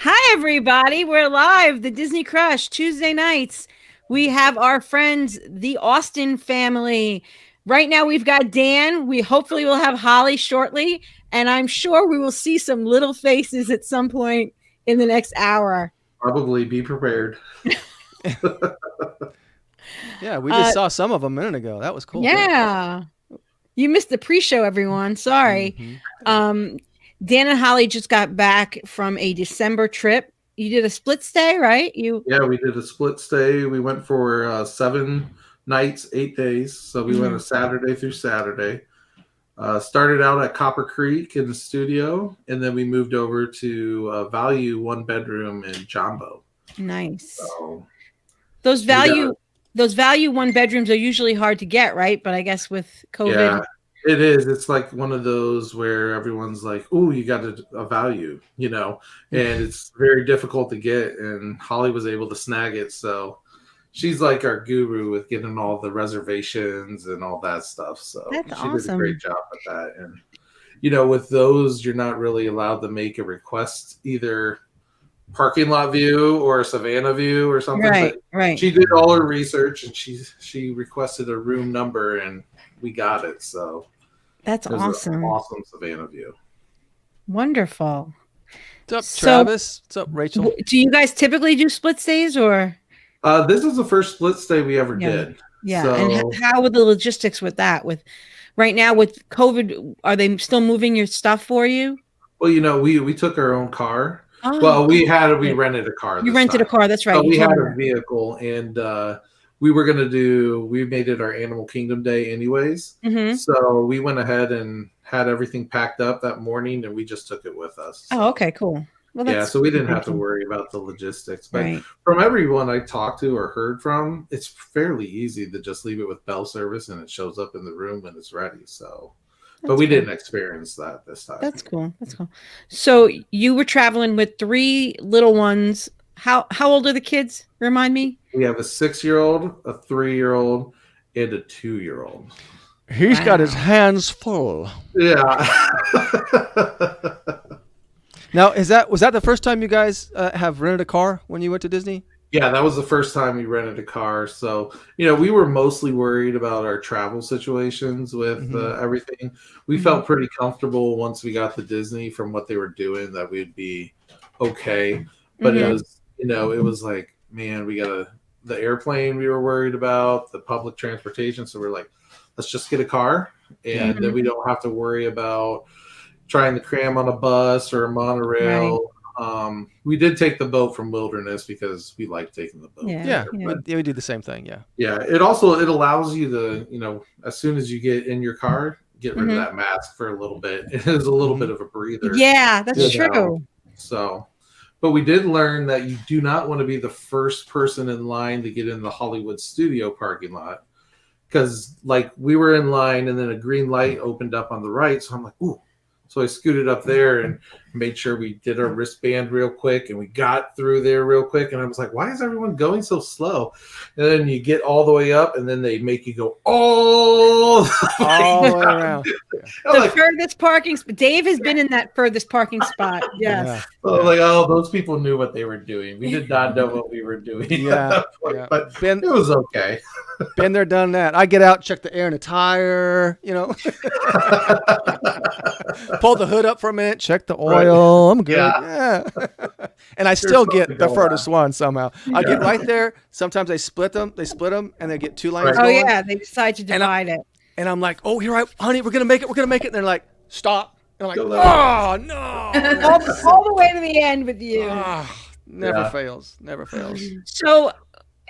Hi, everybody. We're live, the Disney Crush, Tuesday nights. We have our friends, the Austin family. Right now, we've got Dan. We hopefully will have Holly shortly. And I'm sure we will see some little faces at some point in the next hour. Probably be prepared. Yeah, we just saw some of them a minute ago. That was cool. Yeah. You missed the pre-show, everyone. Sorry. Mhm. Dan and Holly just got back from a December trip. You did a split stay, right? Yeah, we did a split stay. We went for 7 nights, 8 days. So we went a Saturday through Saturday. Started out at Copper Creek in the studio, and then we moved over to Value 1-bedroom in Jumbo. Nice. So those value 1-bedrooms are usually hard to get, right? But I guess with COVID. Yeah, it is. It's like one of those where everyone's like, "Oh, you got a value," and it's very difficult to get. And Holly was able to snag it, so she's like our guru with getting all the reservations and all that stuff. So That's she did a awesome. great job with that. And with those, you're not really allowed to make a request either parking lot view or a Savannah view or something. Right. She did all her research and she requested a room number and we got it. So that's awesome. Awesome Savannah view. Wonderful. What's up, Travis? What's up, Rachel? Do you guys typically do split stays or? This is the first split stay we ever did. Yeah. So, and how were the logistics with that? With right now with COVID, are they still moving your stuff for you? Well, we took our own car. Oh, well, we rented a car. You rented a car. That's right. So we had a vehicle and we made it our Animal Kingdom day anyways. Mm-hmm. So we went ahead and had everything packed up that morning and we just took it with us. So. Oh, okay, cool. Well, so we didn't have to worry about the logistics. But from everyone I talked to or heard from, it's fairly easy to just leave it with bell service and it shows up in the room when it's ready. So, but we didn't experience that this time. That's cool. So you were traveling with 3 little ones. How old are the kids? Remind me. We have a 6-year-old, a 3-year-old, and a 2-year-old. He's got his hands full. Yeah. Now, was that the first time you guys have rented a car when you went to Disney? Yeah, that was the first time we rented a car. So, we were mostly worried about our travel situations with everything. We felt pretty comfortable once we got to Disney from what they were doing that we'd be okay. But it was, it was like, man, we got the airplane we were worried about, the public transportation. So we're like, let's just get a car and then we don't have to worry about trying to cram on a bus or a monorail. Right. We did take the boat from Wilderness because we like taking the boat. Yeah, we do the same thing. Yeah. It allows you to, as soon as you get in your car, get rid of that mask for a little bit. It is a little bit of a breather. Yeah, that's true. So, but we did learn that you do not want to be the first person in line to get in the Hollywood studio parking lot. Because we were in line and then a green light opened up on the right. So I'm like, ooh. So I scooted up there and made sure we did our wristband real quick and we got through there real quick. And I was like, why is everyone going so slow? And then you get all the way up and then they make you go all the way around. The furthest parking spot. Dave has been in that furthest parking spot. Yes. Yeah. So those people knew what they were doing. We did not know what we were doing. But it was okay. Been there, done that. I get out, check the air in the tire, pull the hood up for a minute, check the oil. I'm good. Yeah. And I still get the furthest one somehow. I get right there. Sometimes they split them, and they get 2 lines going. Oh, yeah. They decide to divide it. And I'm like, oh, here, honey, we're going to make it. And they're like, stop. And I'm like, oh, no. all the way to the end with you. Never fails. So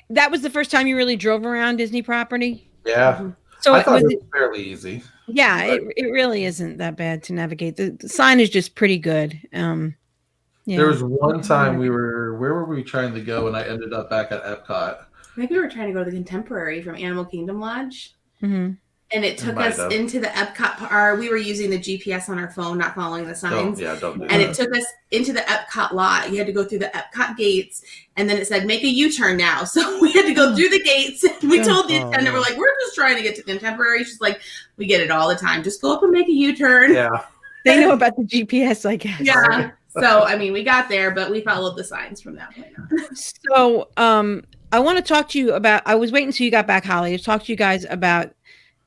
that was the first time you really drove around Disney property? Yeah. So I thought it was fairly easy. Yeah, it really isn't that bad to navigate. The sign is just pretty good. There was one time where were we trying to go? And I ended up back at Epcot. Maybe we were trying to go to the Contemporary from Animal Kingdom Lodge. Mm-hmm. And it took us into the Epcot. We were using the GPS on our phone, not following the signs. Don't do and it took us into the Epcot lot. You had to go through the Epcot gates, and then it said, make a U-turn now. So we had to go through the gates. We told the attendant, we're like, we're just trying to get to Contemporary. She's like, we get it all the time. Just go up and make a U-turn. Yeah. They know about the GPS, I guess. Yeah. So, I mean, we got there, but we followed the signs from that point on. So, I want to talk to you about, I was waiting until you got back, Holly, to talk to you guys about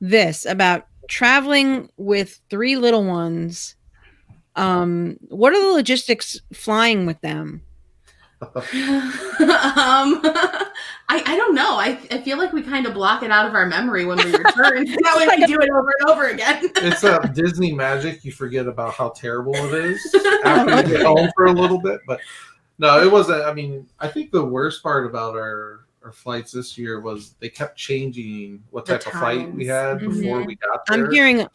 this, about traveling with 3 little ones. What are the logistics flying with them? I don't know. I feel like we kind of block it out of our memory when we return. That way we do it over and over again. It's Disney magic. You forget about how terrible it is after you get home for a little bit. But no, it wasn't. I mean, I think the worst part about our flights this year was they kept changing what The type of flight we had times. before we got there.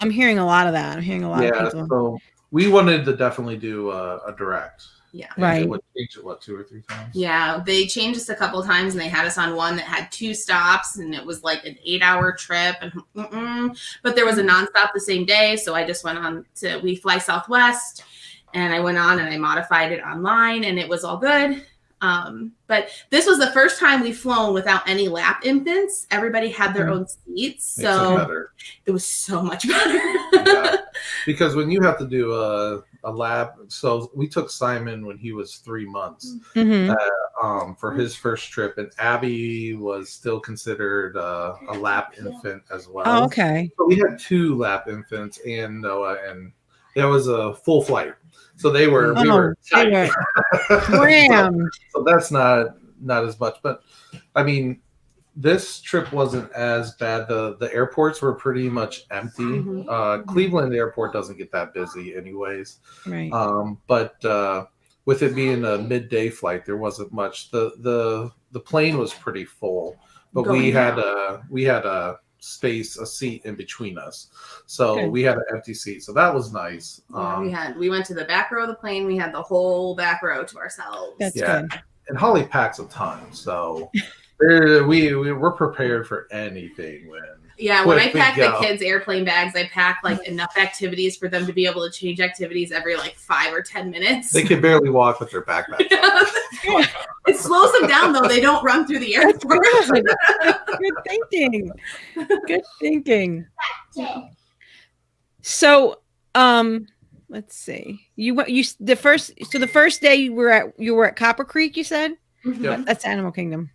I'm hearing a lot of that. I'm hearing a lot of people. So we wanted to definitely do a direct. Yeah. Right. It would change it, 2 or 3 times? Yeah, they changed us a couple of times, and they had us on one that had 2 stops, and it was like an 8-hour trip. And but there was a nonstop the same day, so I just went on to. We fly Southwest, and I went on and I modified it online, and it was all good. But this was the first time we've flown without any lap infants. Everybody had their own seats, Makes it so better. it was so much better. Yeah. Because when you have to do a lap, so we took Simon when he was 3 months for his first trip, and Abby was still considered a lap infant as well. Oh, okay. So we had 2 lap infants and Noah, and it was a full flight. So we were they were crammed. so that's not as much, but I mean, this trip wasn't as bad. The airports were pretty much empty. Cleveland airport doesn't get that busy anyways. Right. But with it being a midday flight, there wasn't much. The plane was pretty full, but we had a seat in between us, so we had an empty seat, so that was nice. We went to the back row of the plane. We had the whole back row to ourselves. That's good. And Holly packs a ton, so we're prepared for anything. When I pack the kids' airplane bags, I pack like enough activities for them to be able to change activities every like 5 or 10 minutes. They can barely walk with their backpack. It slows them down though. They don't run through the airport. Good thinking. So, let's see. The first day you were at Copper Creek, you said? Yep. That's Animal Kingdom.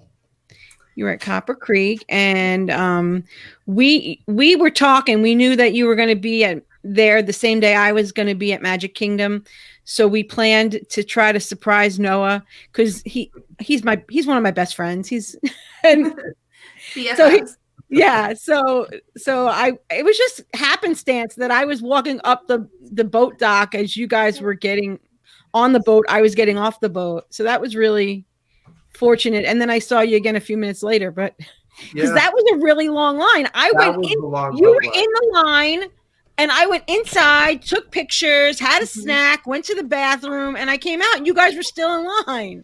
You were at Copper Creek, and we were talking. We knew that you were going to be there the same day I was going to be at Magic Kingdom, so we planned to try to surprise Noah because he's one of my best friends. It was just happenstance that I was walking up the boat dock as you guys were getting on the boat. I was getting off the boat, so that was really fortunate. And then I saw you again a few minutes later, but because that was a really long line. You were in the line, and I went inside, took pictures, had a snack, went to the bathroom, and I came out, and you guys were still in line.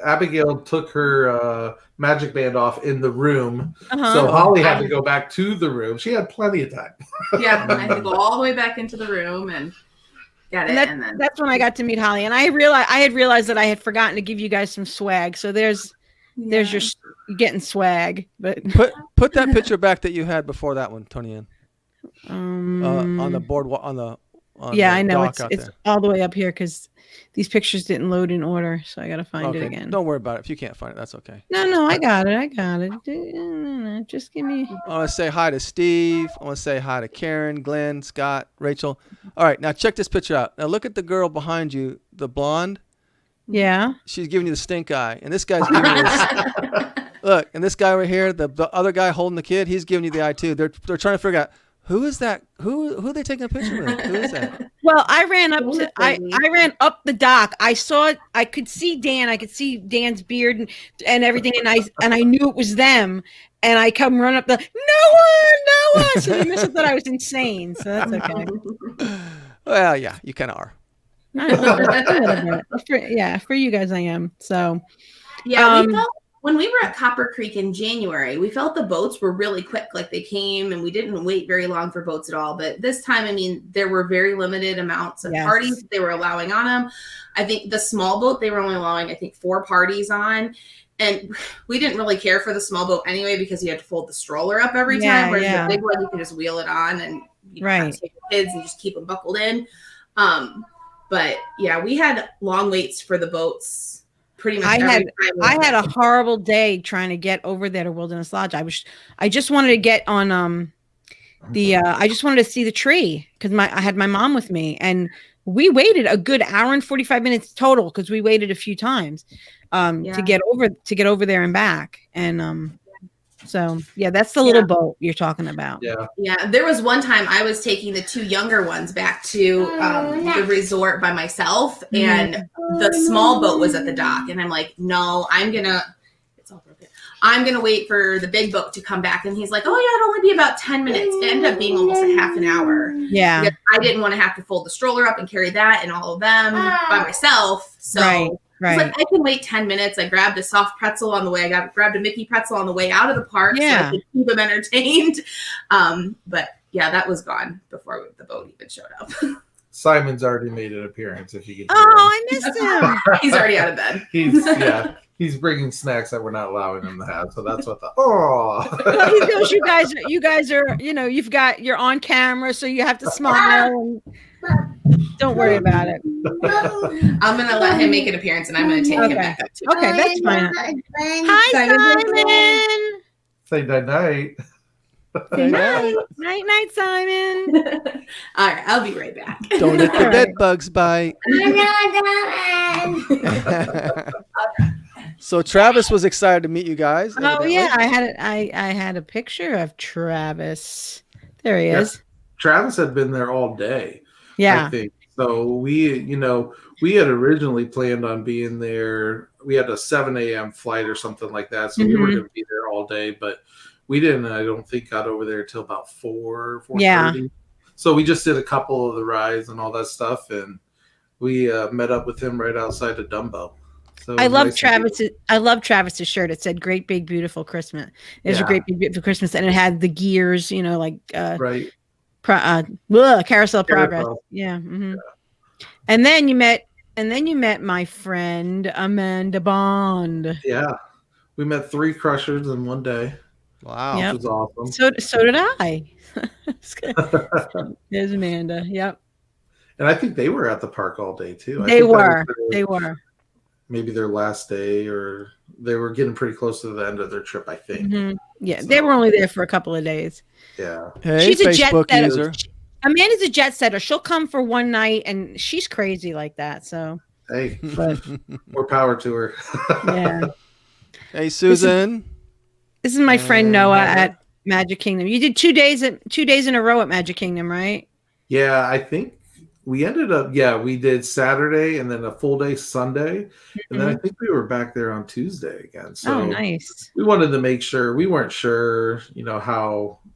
Abigail took her magic band off in the room, so Holly had to go back to the room. She had plenty of time. I had to go all the way back into the room and that's when I got to meet Holly, and I had realized that I had forgotten to give you guys some swag. So there's your getting swag. But put that picture back that you had before that one, Tony Ann. On the boardwalk on the I know it's all the way up here because these pictures didn't load in order, so I gotta find it again. Don't worry about it. If you can't find it, that's okay. No, I got it. Just give me. I want to say hi to Steve. I want to say hi to Karen, Glenn, Scott, Rachel. All right, now check this picture out. Now look at the girl behind you, the blonde. Yeah. She's giving you the stink eye, and this guy's giving you this. Look, and this guy right here, the other guy holding the kid, he's giving you the eye too. They're trying to figure out. Who is that? Who are they taking a picture with? Who is that? Well, I ran up the dock. I could see Dan. I could see Dan's beard and everything, and I knew it was them. And I come run up the Noah. So they must have thought I was insane. So that's okay. Well, yeah, you kind of are. For you guys, I am. So we felt. When we were at Copper Creek in January, we felt the boats were really quick. Like they came and we didn't wait very long for boats at all. But this time, I mean, there were very limited amounts of parties they were allowing on them. I think the small boat, they were only allowing, 4 parties on. And we didn't really care for the small boat anyway because you had to fold the stroller up every time. Whereas the big one, you can just wheel it on and you can take your kids and just keep them buckled in. But yeah, we had long waits for the boats pretty much I every had time. I had a horrible day trying to get over there to Wilderness Lodge. I just wanted to get on I just wanted to see the tree because I had my mom with me, and we waited a good hour and 45 minutes total because we waited a few times to get over there and back. And so yeah, that's the little boat you're talking about. Yeah. There was one time I was taking the 2 younger ones back to the resort by myself, and the small boat was at the dock, and I'm like, no, it's all broken. I'm gonna wait for the big boat to come back. And he's like, oh yeah, it'll only be about 10 minutes. It ended up being almost a half an hour. Yeah. Because I didn't want to have to fold the stroller up and carry that and all of them by myself. So Right. I was like, I can wait 10 minutes. I grabbed a soft pretzel on the way. I grabbed a Mickey pretzel on the way out of the park so I could keep them entertained. But yeah, that was gone before the boat even showed up. Simon's already made an appearance. If you can. I missed him. He's already out of bed. He's bringing snacks that we're not allowing him to have. So that's what Well, he knows you guys are, you're on camera, so you have to smile. Don't worry about it. I'm going to let him make an appearance, and I'm going to take him back up too. Okay, that's fine. Hi, Simon. Say night. Say night. Night, Simon. All right, I'll be right back. Don't let the bed bugs bite. So Travis was excited to meet you guys. Oh yeah, I had a picture of Travis. There he is. Travis had been there all day. Yeah. I think. So we had originally planned on being there. We had a 7 a.m. flight or something like that. So we were going to be there all day, but we didn't, I don't think, got over there till about 4:30. Yeah. So we just did a couple of the rides and all that stuff. And we met up with him right outside of Dumbo. So I love Travis's shirt. It said "Great Big Beautiful Christmas." There's a Great Big Beautiful Christmas, and it had the gears, right. Carousel Progress. Yeah. Mm-hmm. And then you met my friend Amanda Bond. Yeah, we met 3 crushers in one day. Wow, which was awesome. So did I. There's Amanda. Yep. And I think they were at the park all day too. They were. Maybe their last day, or they were getting pretty close to the end of their trip, I think. Mm-hmm. Yeah, so they were only there for a couple of days. Yeah. Hey, she's a jet setter. Amanda's a jet setter. She'll come for one night, and she's crazy like that. So, hey, more power to her. Yeah. Hey, Susan. This is my friend Noah at Magic Kingdom. You did 2 days in a row at Magic Kingdom, right? Yeah, I think we ended up. Yeah, we did Saturday and then a full day Sunday, and then I think we were back there on Tuesday again. So nice. We wanted to make sure. We weren't sure,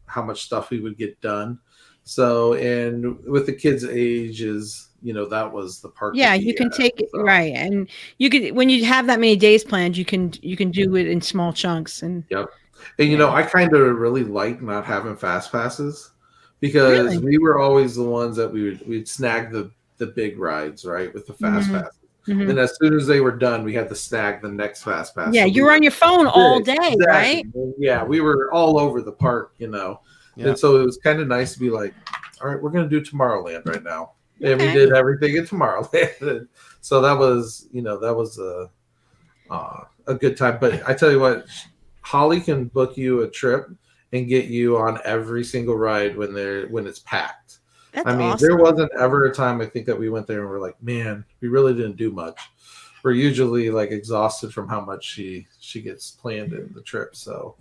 how much stuff we would get done. So, and with the kids' ages, that was the part. Yeah, you can take it right, and you could, when you have that many days planned, you can do it in small chunks. And yep, and I kind of really like not having fast passes because we were always the ones that we'd snag the big rides, right, with the fast passes. Mm-hmm. And as soon as they were done, we had to snag the next fast pass. Yeah, you were on your phone all day, right? Yeah, we were all over the park, Yeah. And so it was kind of nice to be like, all right, we're going to do Tomorrowland right now. And we did everything at Tomorrowland. So that was, that was a good time. But I tell you what, Holly can book you a trip and get you on every single ride when it's packed. That's awesome. There wasn't ever a time I think that we went there and we're like, man, we really didn't do much. We're usually like exhausted from how much she gets planned in the trip. So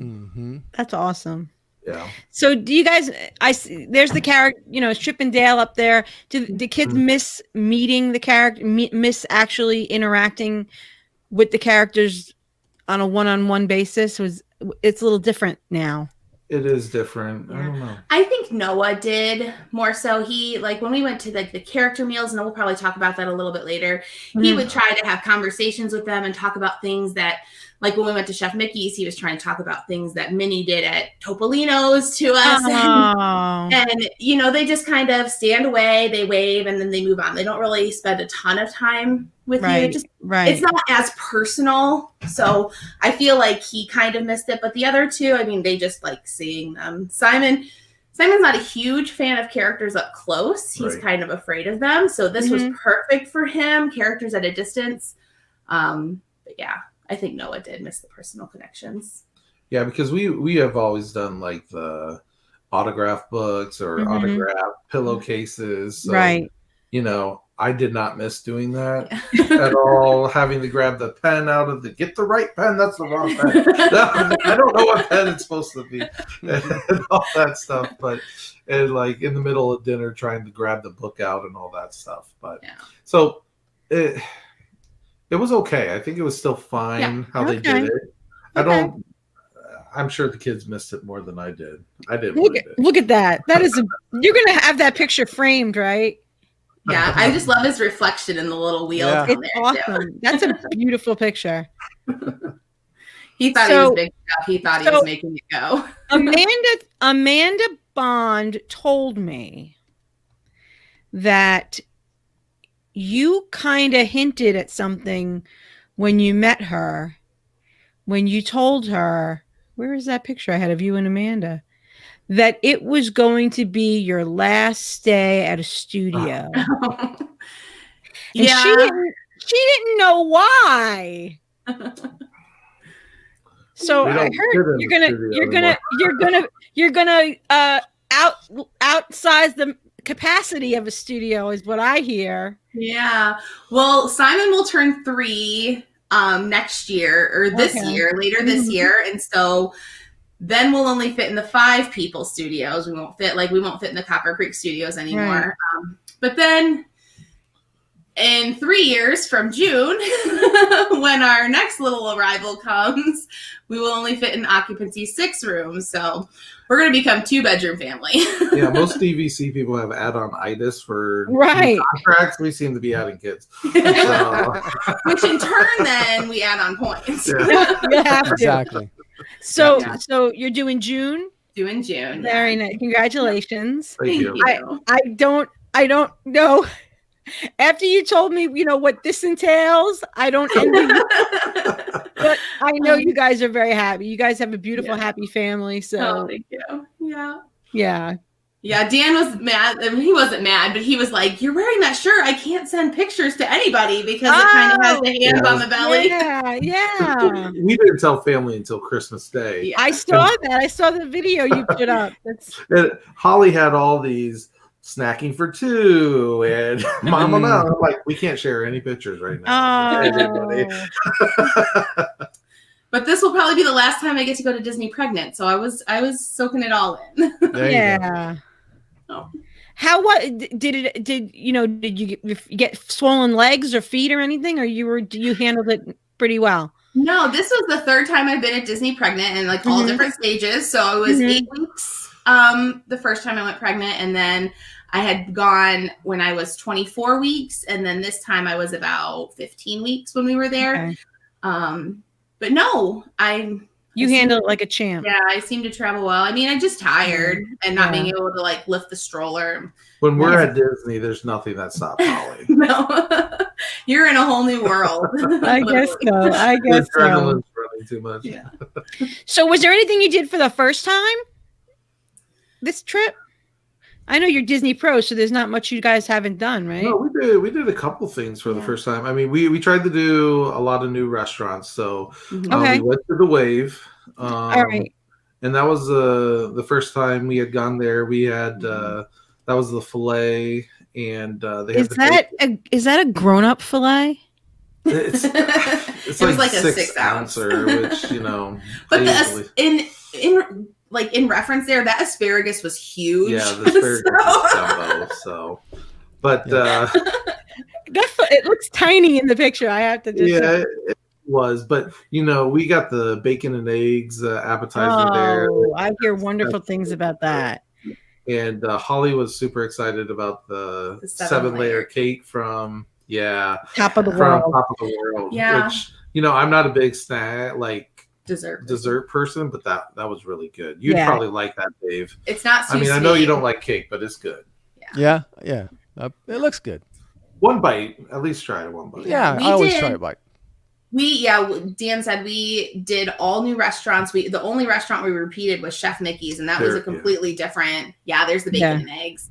that's awesome. Yeah. So do you guys, there's the character, Chip and Dale up there. Do the kids miss meeting the character, miss actually interacting with the characters on a one-on-one basis? It's a little different now. It is different. Yeah. I don't know. I think Noah did more so. He, when we went to the character meals, and we'll probably talk about that a little bit later, he would try to have conversations with them and talk about things that, like when we went to Chef Mickey's, he was trying to talk about things that Minnie did at Topolino's to us. And, they just kind of stand away, they wave, and then they move on. They don't really spend a ton of time with you. It's not as personal. So I feel like he kind of missed it. But the other two, they just like seeing them. Simon Simon's not a huge fan of characters up close. He's kind of afraid of them. So this was perfect for him, characters at a distance. But yeah, I think Noah did miss the personal connections. Yeah, because we have always done like the autograph books or autograph pillowcases. So, right. You know, I did not miss doing that at all. Having to grab the pen out of get the right pen. That's the wrong pen. I don't know what pen it's supposed to be and all that stuff. But and like in the middle of dinner, trying to grab the book out and all that stuff. But so it was okay. I think it was still fine how they did it. I don't. I'm sure the kids missed it more than I did. I did. Look at that. That is you're gonna have that picture framed, right? Yeah, I just love his reflection in the little wheel. Yeah. It's awesome. That's a beautiful picture. He thought he was big enough. He thought he was making it go. Amanda Bond told me that you kind of hinted at something when you met her, when you told her, where is that picture I had of you and Amanda? That it was going to be your last stay at a studio. And she didn't know why. So I heard you're gonna outsize the capacity of a studio is what I hear. Yeah. Well, Simon will turn 3 next year or this year, later this year, and so then we'll only fit in the 5-people studios. We won't fit in the Copper Creek studios anymore. Right. But then in 3 years from June, when our next little arrival comes, we will only fit in occupancy 6 rooms. So we're going to become 2-bedroom family. Yeah, most DVC people have add-on-itis for contracts. We seem to be adding kids. Which in turn, then, we add on points. Yeah. Exactly. So you're doing June? Doing June. Very nice. Congratulations. Thank you. I don't know. After you told me, what this entails, I don't envy you. But I know you guys are very happy. You guys have a beautiful, happy family. So thank you. Yeah. Yeah. Yeah, Dan was mad. He wasn't mad, but he was like, "You're wearing that shirt. I can't send pictures to anybody because it kind of has the hands on the belly." Yeah. We didn't tell family until Christmas Day. Yeah. I saw that. I saw the video you put up. And Holly had all these snacking for 2 and Mama now. I'm like, we can't share any pictures right now. But this will probably be the last time I get to go to Disney pregnant. So I was soaking it all in. Yeah. Did you get swollen legs or feet or anything, or you handled it pretty well? No, this was the 3rd time I've been at Disney pregnant in like all different stages. So it was 8 weeks the first time I went pregnant, and then I had gone when I was 24 weeks, and then this time I was about 15 weeks when we were there. Okay. But no, you handle it like a champ. Yeah, I seem to travel well. I mean, I'm just tired and not being able to like lift the stroller. When we're at Disney, there's nothing that stops Holly. No, you're in a whole new world. I guess so. Adrenaline's running too much. Yeah. So was there anything you did for the first time this trip? I know you're Disney Pro, so there's not much you guys haven't done, right? No, we did a couple things for the first time. I mean, we tried to do a lot of new restaurants. So we went to the Wave. All right. And that was the first time we had gone there. We had that was the filet, and they is that a grown-up filet? It's like a 6 ouncer, which But but in reference there, that asparagus was huge. Yeah, the asparagus was jumbo. So, but it looks tiny in the picture. I have to just say. It was, but we got the bacon and eggs appetizer there. I hear wonderful things about that. And Holly was super excited about the 7-layer cake from Top of the World. Top of the World. Yeah, which I'm not a big snack dessert person, but that was really good. You'd probably like that, Dave. It's not I mean, sweet. I know you don't like cake, but it's good. Yeah. It looks good. One bite, at least try it one bite. Yeah, I always try a bite. Dan said we did all new restaurants. The only restaurant we repeated was Chef Mickey's, and that was a completely different. Yeah, there's the bacon and eggs.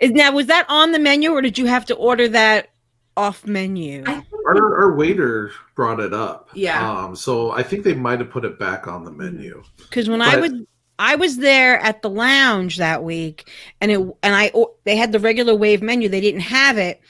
Now, was that on the menu, or did you have to order that off menu? Our waiter brought it up. Yeah. So I think they might have put it back on the menu. Because when I was there at the lounge that week, and they had the regular wave menu. They didn't have it,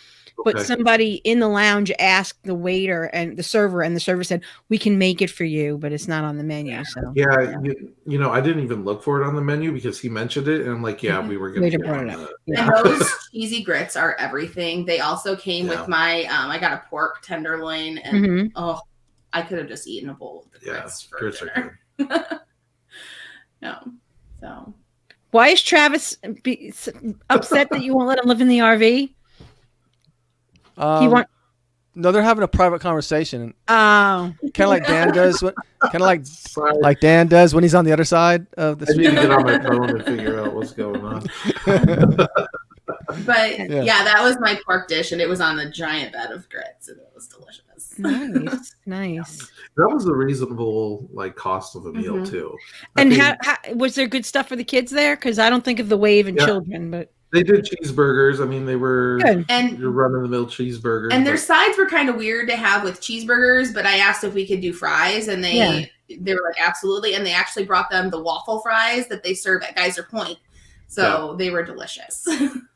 but somebody in the lounge asked the waiter and the server said, "We can make it for you, but it's not on the menu." So you know, I didn't even look for it on the menu because he mentioned it, and I'm like, we were going to brought it up. And those cheesy grits are everything. They also came with my I got a pork tenderloin, and I could have just eaten a bowl of the grits for dinner. No, so why is Travis upset that you won't let him live in the RV? No, they're having a private conversation. Oh, kind of like Dan does. Like Dan does when he's on the other side of the street. I need to get on my phone and figure out what's going on. But that was my pork dish, and it was on a giant bed of grits, and it was delicious. Nice. That was a reasonable cost of a meal too. And how was there good stuff for the kids there? Because I don't think of the wave and children, but they did cheeseburgers. I mean, they were good. And your run-of-the-mill cheeseburgers. And their sides were kind of weird to have with cheeseburgers, but I asked if we could do fries, and they were like, absolutely. And they actually brought them the waffle fries that they serve at Geyser Point. So they were delicious.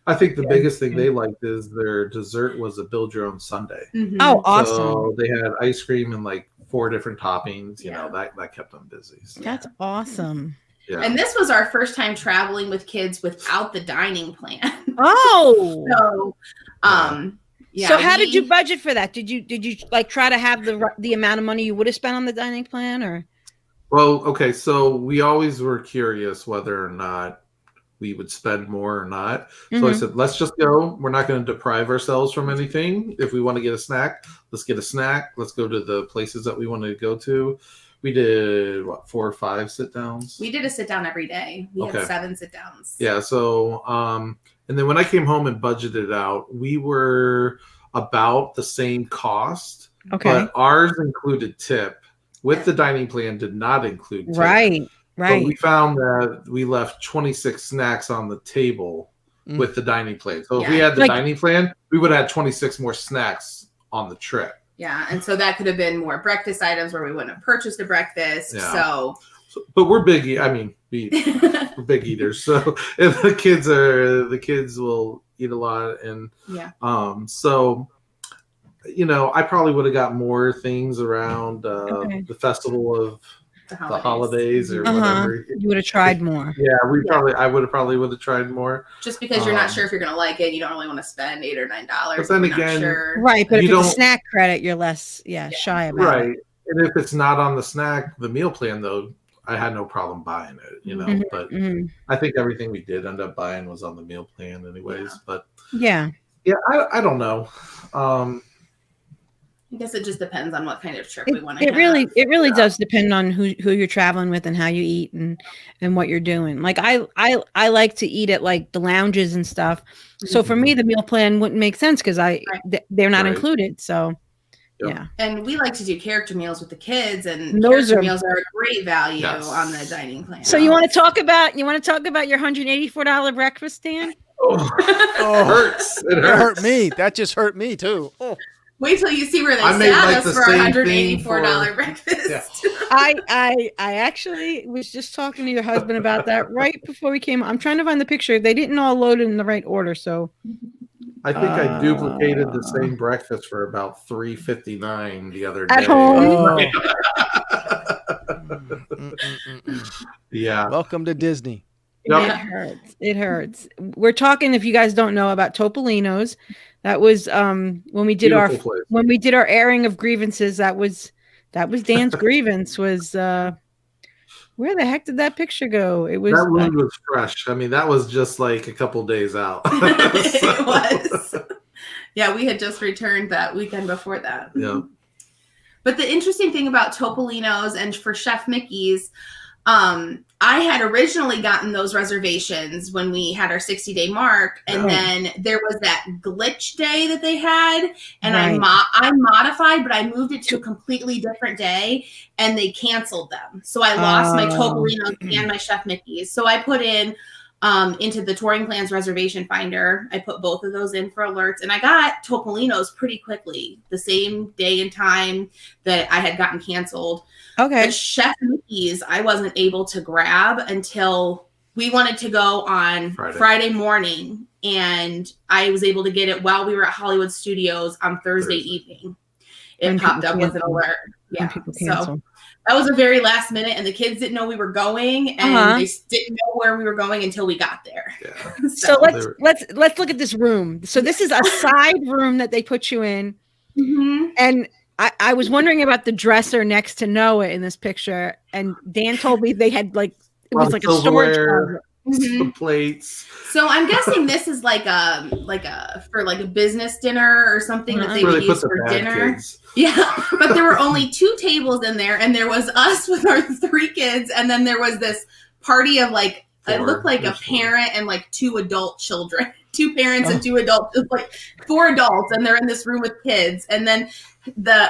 I think the biggest thing they liked is their dessert was a build your own sundae. Mm-hmm. Oh, awesome. So they had ice cream and 4 different toppings. You know, that kept them busy. So. That's awesome. Yeah. And this was our first time traveling with kids without the dining plan. Oh. So, so how did you budget for that? Did you try to have the amount of money you would have spent on the dining plan, or? Well, okay. So we always were curious whether or not we would spend more or not. So I said, let's just go. We're not going to deprive ourselves from anything. If we want to get a snack, let's get a snack. Let's go to the places that we wanted to go to. We did 4 or 5 sit downs. We did a sit down every day. We had 7 sit downs. Yeah. So, and then when I came home and budgeted out, we were about the same cost. Okay. But ours included tip. With the dining plan, did not include tip. Right. But we found that we left 26 snacks on the table with the dining plan. So if we had the dining plan, we would have had 26 more snacks on the trip. Yeah, and so that could have been more breakfast items where we wouldn't have purchased a breakfast. Yeah. So but we're big. I mean, we're big eaters. So if the kids will eat a lot, and so I probably would have got more things around the festival of the holidays or whatever. You would have tried more. Yeah, I would have tried more. Just because you're not sure if you're gonna like it, you don't really want to spend $8 or $9. But then again, right? But if it's a snack credit, you're less shy about it. Right. And if it's not on the meal plan though, I had no problem buying it, but I think everything we did end up buying was on the meal plan anyways. Yeah. But I don't know. I guess it just depends on what kind of trip we want to have. It really does depend on who you're traveling with and how you eat and what you're doing. Like I like to eat at the lounges and stuff. So for me, the meal plan wouldn't make sense because they're not included. So yeah. And we like to do character meals with the kids, and character meals are a great value on the dining plan. So you want to talk about your $184 breakfast, Dan? It hurts. It hurt me. That just hurt me too. Oh. Wait till you see where they sat us for $184 breakfast. Yeah. I actually was just talking to your husband about that right before we came. I'm trying to find the picture. They didn't all load it in the right order, so I think I duplicated the same breakfast for about $3.59 the other day. At home. Yeah. Welcome to Disney. Yep. It hurts. We're talking, if you guys don't know, about Topolino's. That was when we did our airing of grievances. That was Dan's grievance. Was where the heck did that picture go? It was that wound was fresh. I mean, that was just a couple days out. It was. Yeah, we had just returned that weekend before that. Yeah. But the interesting thing about Topolino's and for Chef Mickey's, I had originally gotten those reservations when we had our 60-day mark, and then there was that glitch day that they had, and I modified, but I moved it to a completely different day, and they canceled them. So I lost my Topolinos and my Chef Mickey's. So I put in into the Touring Plans reservation finder. I put both of those in for alerts, and I got Topolinos pretty quickly, the same day and time that I had gotten canceled. Okay. But Chef Mickey's, I wasn't able to grab until we wanted to go on Friday morning, and I was able to get it while we were at Hollywood Studios on Thursday evening. It popped up with an alert. Yeah. So that was a very last minute, and the kids didn't know we were going, and they didn't know where we were going until we got there. Yeah. So let's look at this room. So this is a side room that they put you in, and I was wondering about the dresser next to Noah in this picture, and Dan told me they had it was like a storage closet. The plates. So I'm guessing this is like a for like a business dinner or something that they would use for dinner. Kids. Yeah, but there were only 2 tables in there, and there was us with our 3 kids, and then there was this party of it looked like a parent and 2 adult children, 2 parents and 2 adults, like 4 adults, and they're in this room with kids, and then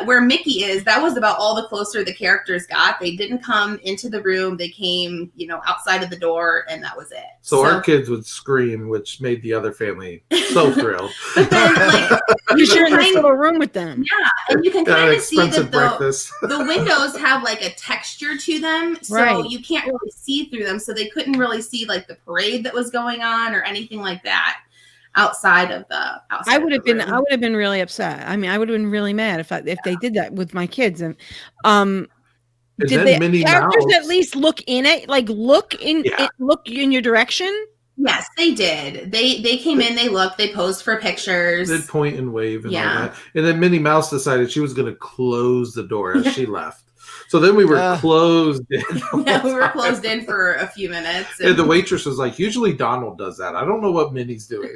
where Mickey is, that was about all the closer the characters got. They didn't come into the room. They came, outside of the door, and that was it. So our kids would scream, which made the other family so thrilled. But then, you're in this little room with them. Yeah, and you can kind of see that breakfast. the windows have a texture to them, so you can't really see through them. So they couldn't really see the parade that was going on or anything like that. Outside of the I would have been really upset. I mean, I would have been really mad if they did that with my kids. And did the characters at least look in it, look in your direction? Yes, they did. They came in, they looked, they posed for pictures. They'd point and wave and all that. And then Minnie Mouse decided she was going to close the door as she left. So then we were closed in. Yeah, we were closed in for a few minutes. And the waitress was like, usually Donald does that. I don't know what Minnie's doing.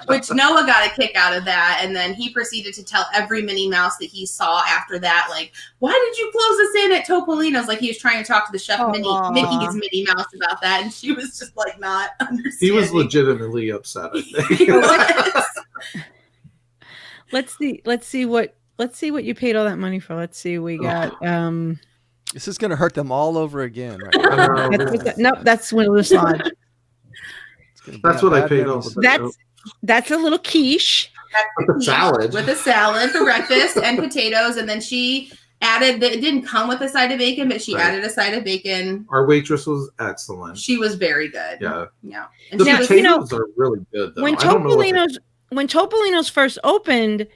Which Noah got a kick out of that. And then he proceeded to tell every Minnie Mouse that he saw after that, why did you close us in at Topolino's? He was trying to talk to the chef Mickey's Minnie Mouse about that. And she was just not understanding. He was legitimately upset, I think. Let's see what you paid all that money for. Let's see. We got. This is going to hurt them all over again. Right? Nope, that's Wilderness Lodge. That's what I paid off. That's a little quiche. With a salad. With a salad for breakfast and potatoes, and then she added. It didn't come with a side of bacon, but she added a side of bacon. Our waitress was excellent. She was very good. Yeah. And the potatoes are really good, though. When Topolino's first opened.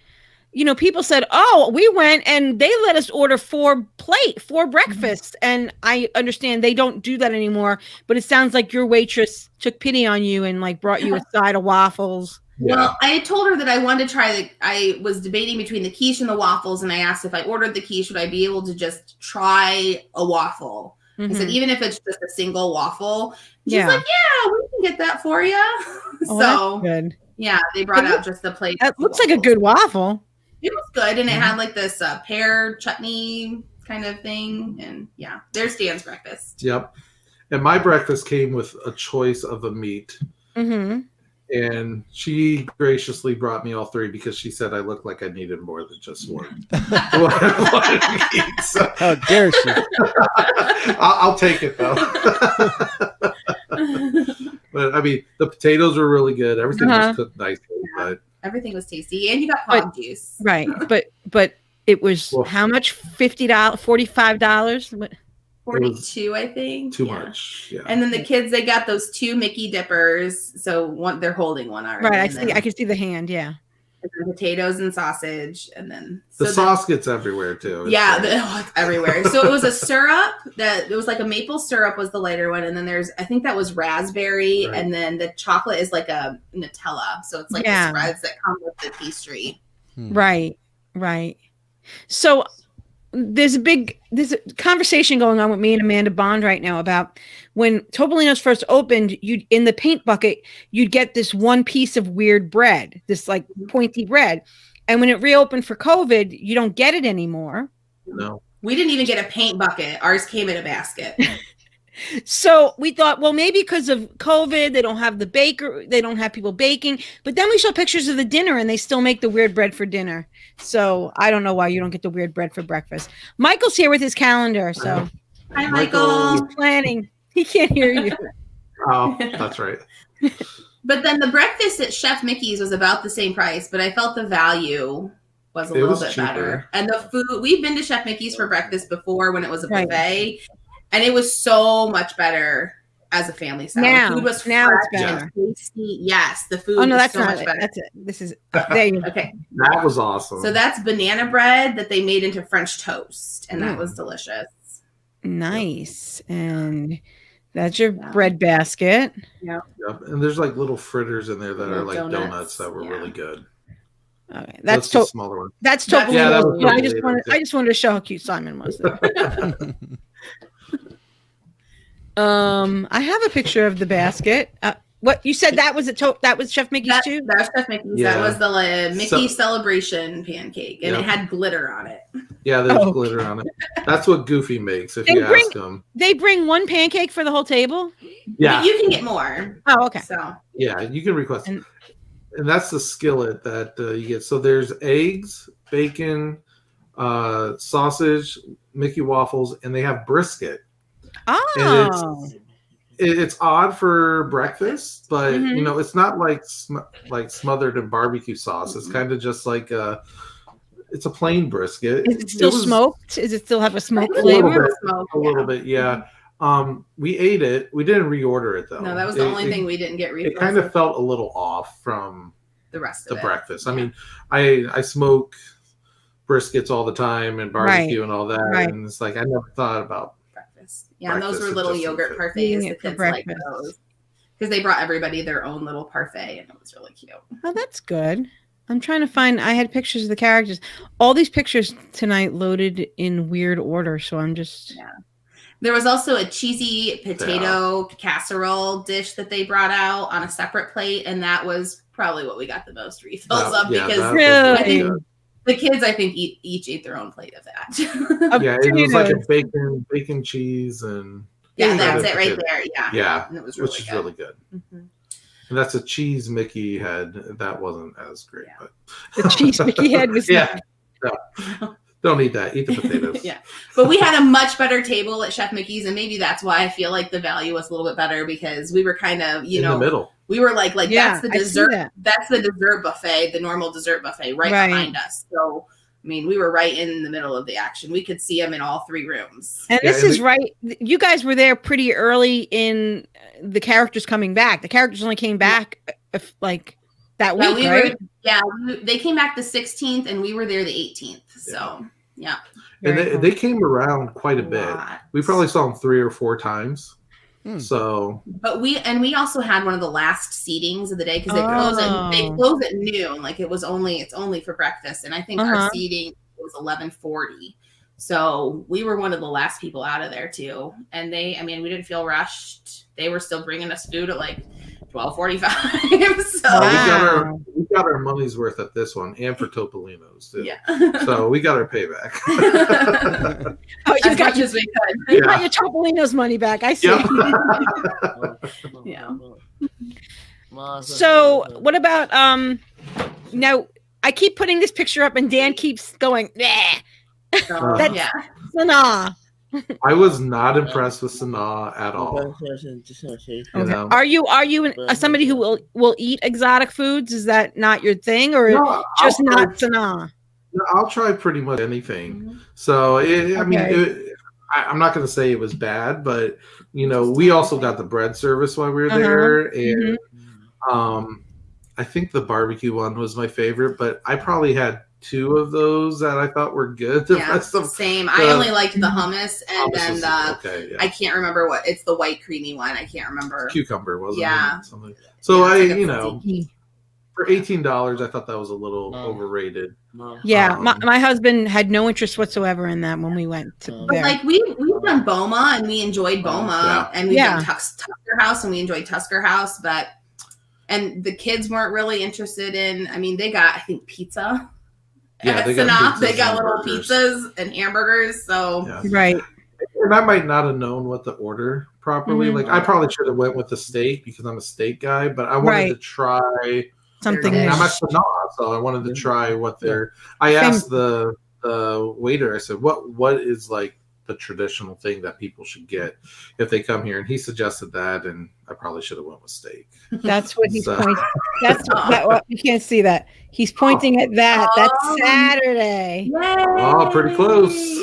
People said, "Oh, we went and they let us order 4 breakfasts." And I understand they don't do that anymore. But it sounds like your waitress took pity on you and brought you a side of waffles. Yeah. Well, I had told her that I wanted to try I was debating between the quiche and the waffles, and I asked if I ordered the quiche, would I be able to just try a waffle? I said, even if it's just a single waffle. She's like, "Yeah, we can get that for you." So that's good. Yeah, they brought out just the plate. That looks like a good waffle. It was good, and it had this pear chutney kind of thing, and there's Dan's breakfast. Yep, and my breakfast came with a choice of a meat, and she graciously brought me all 3 because she said I looked like I needed more than just one. So, how dare she? I'll take it though. But I mean, the potatoes were really good. Everything was cooked nicely, but. Everything was tasty, and you got pog juice. Right, but it was how much? $50, $45? 42, I think. Too much. Yeah. And then the kids, they got those 2 Mickey dippers, so they're holding one already. Right, I can see the hand. Yeah. And then potatoes and sausage, and then the sauce gets everywhere too. It's everywhere. So it was a syrup it was like a maple syrup was the lighter one, and then I think that was raspberry, and then the chocolate is like a Nutella. So it's like the spreads that come with the pastry. Right. So there's a conversation going on with me and Amanda Bond right now about when Topolino's first opened, in the paint bucket, you'd get this one piece of weird bread, this pointy bread. And when it reopened for COVID, you don't get it anymore. No. We didn't even get a paint bucket. Ours came in a basket. So we thought, well, maybe because of COVID, they don't have the baker, they don't have people baking. But then we saw pictures of the dinner, and they still make the weird bread for dinner. So I don't know why you don't get the weird bread for breakfast. Michael's here with his calendar, so Hi, Michael. he's planning. He can't hear you. Oh, that's right. But then the breakfast at Chef Mickey's was about the same price, but I felt the value was a little bit cheaper. better. And the food, we've been to Chef Mickey's for breakfast before when it was a buffet, and it was so much better as a family style. Now, the food was now fresh it's better. and tasty. Yes, the food. Oh no, is that's so not much it. better. That's it. This is there you go. Okay, That was awesome. so that's banana bread that they made into French toast, and that was delicious. Nice. And that's your bread basket. Yep. And there's like little fritters in there that are Little like donuts. that were really good. Okay, That's the smaller one. That's Topolino's. Yeah, that was I just wanted to show how cute Simon was there. I have a picture of the basket. What you said that was that was Chef Mickey's too? That was Chef Mickey's. Yeah. That was the Mickey Celebration pancake, and it had glitter on it. Yeah, there's glitter on it. That's what Goofy makes. If you ask him, they bring one pancake for the whole table. Yeah, you can get more. Oh, okay. So yeah, you can request, and that's the skillet that you get. So there's eggs, bacon, sausage, Mickey waffles, and they have brisket. Oh. And it's odd for breakfast, but you know, it's not like smothered in barbecue sauce. It's kind of just like it's a plain brisket. Is it still smoked? Does it still have a smoke a flavor? little bit, yeah. We ate it. We didn't reorder it though. No, that was the only thing we didn't get refilled. It kind of felt a little off from the rest of the breakfast. I mean, I smoke briskets all the time and barbecue and all that, and it's like I never thought about breakfast. Yeah, and those were little yogurt parfaits. The kids like those because they brought everybody their own little parfait, and it was really cute. Oh, that's good. I'm trying to find. I had pictures of the characters. All these pictures tonight loaded in weird order, so I'm just. Yeah. There was also a cheesy potato casserole dish that they brought out on a separate plate, and that was probably what we got the most refills of because I think the kids, each ate their own plate of that. Yeah, it was like a bacon cheese, and that's it right there. Yeah, and it was really good. Really good. Mm-hmm. And that's a cheese Mickey head. That wasn't as great, but the cheese Mickey head was Don't eat that. Eat the potatoes. Yeah. But we had a much better table at Chef Mickey's, and maybe that's why I feel like the value was a little bit better because we were kind of, in the middle. We were like that's the dessert. That's the dessert buffet, the normal dessert buffet right behind us. So, I mean, we were right in the middle of the action. We could see them in all three rooms. And this is right. You guys were there pretty early in the characters coming back. The characters only came back like that week, right? They came back the 16th, and we were there the 18th. So, yeah. And they came around quite a bit. We probably saw them 3 or 4 times. So, but we also had one of the last seatings of the day because they close at noon. Like it's only for breakfast, and I think our seating was 11:40. So we were one of the last people out of there too. And we didn't feel rushed. They were still bringing us food at like 12:45. So we got our money's worth at this one, and for Topolino's too. Yeah. So we got our payback. You got as we could. You got your Topolino's money back. I see. Yeah. So what about now? I keep putting this picture up, and Dan keeps going. That's Sanaa. I was not impressed with Sanaa at all. Okay. Are you somebody who will eat exotic foods? Is that not your thing, or just not Sanaa? I'll try pretty much anything. So I'm not going to say it was bad, but we also got the bread service while we were there, and I think the barbecue one was my favorite. But I probably had 2 of those that I thought were good. Same. I only liked the hummus, and then I can't remember what it's the white creamy one. I can't remember. Cucumber, wasn't it? Something. So for $18, I thought that was a little overrated. Yeah, my husband had no interest whatsoever in that when we went to there. But we've done Boma, and we enjoyed Boma, and we've done Tusker House, and we enjoyed Tusker House, and the kids weren't really interested in. I mean, they got, I think, pizza. Yeah, at they got Sanaa. pizzas They got and little burgers. pizzas and hamburgers. So Yeah. Right. And I might not have known what to order properly. Mhm. Like I probably should have went with the steak because I'm a steak guy, but I wanted to try Something Their I'm new. at Sanaa, so I wanted to try what they're. I asked the waiter. I said, "What is like the traditional thing that people should get if they come here?" And he suggested that, and I probably should have went with steak. That's what he's So- pointing. That's that. You can't see that. He's pointing at that. That's Saturday. Yay! Oh, pretty close.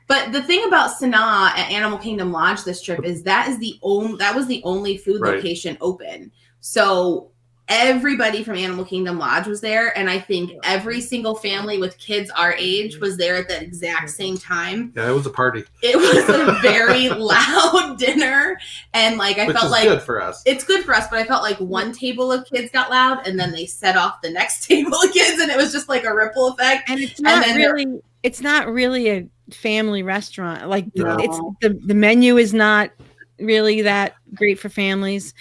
But the thing about Sanaa at Animal Kingdom Lodge this trip is that was the only food Right. location open. So everybody from Animal Kingdom Lodge was there, and I think every single family with kids our age was there at that exact same time. Yeah, it was a party, It was a very loud dinner, and like I which felt is like good for us. it's good for us, but I felt like one table of kids got loud, and then they set off the next table of kids, and it was just like a ripple effect. And it's not then really. It's not really a family restaurant. Like No. it's the menu is not really that great for families.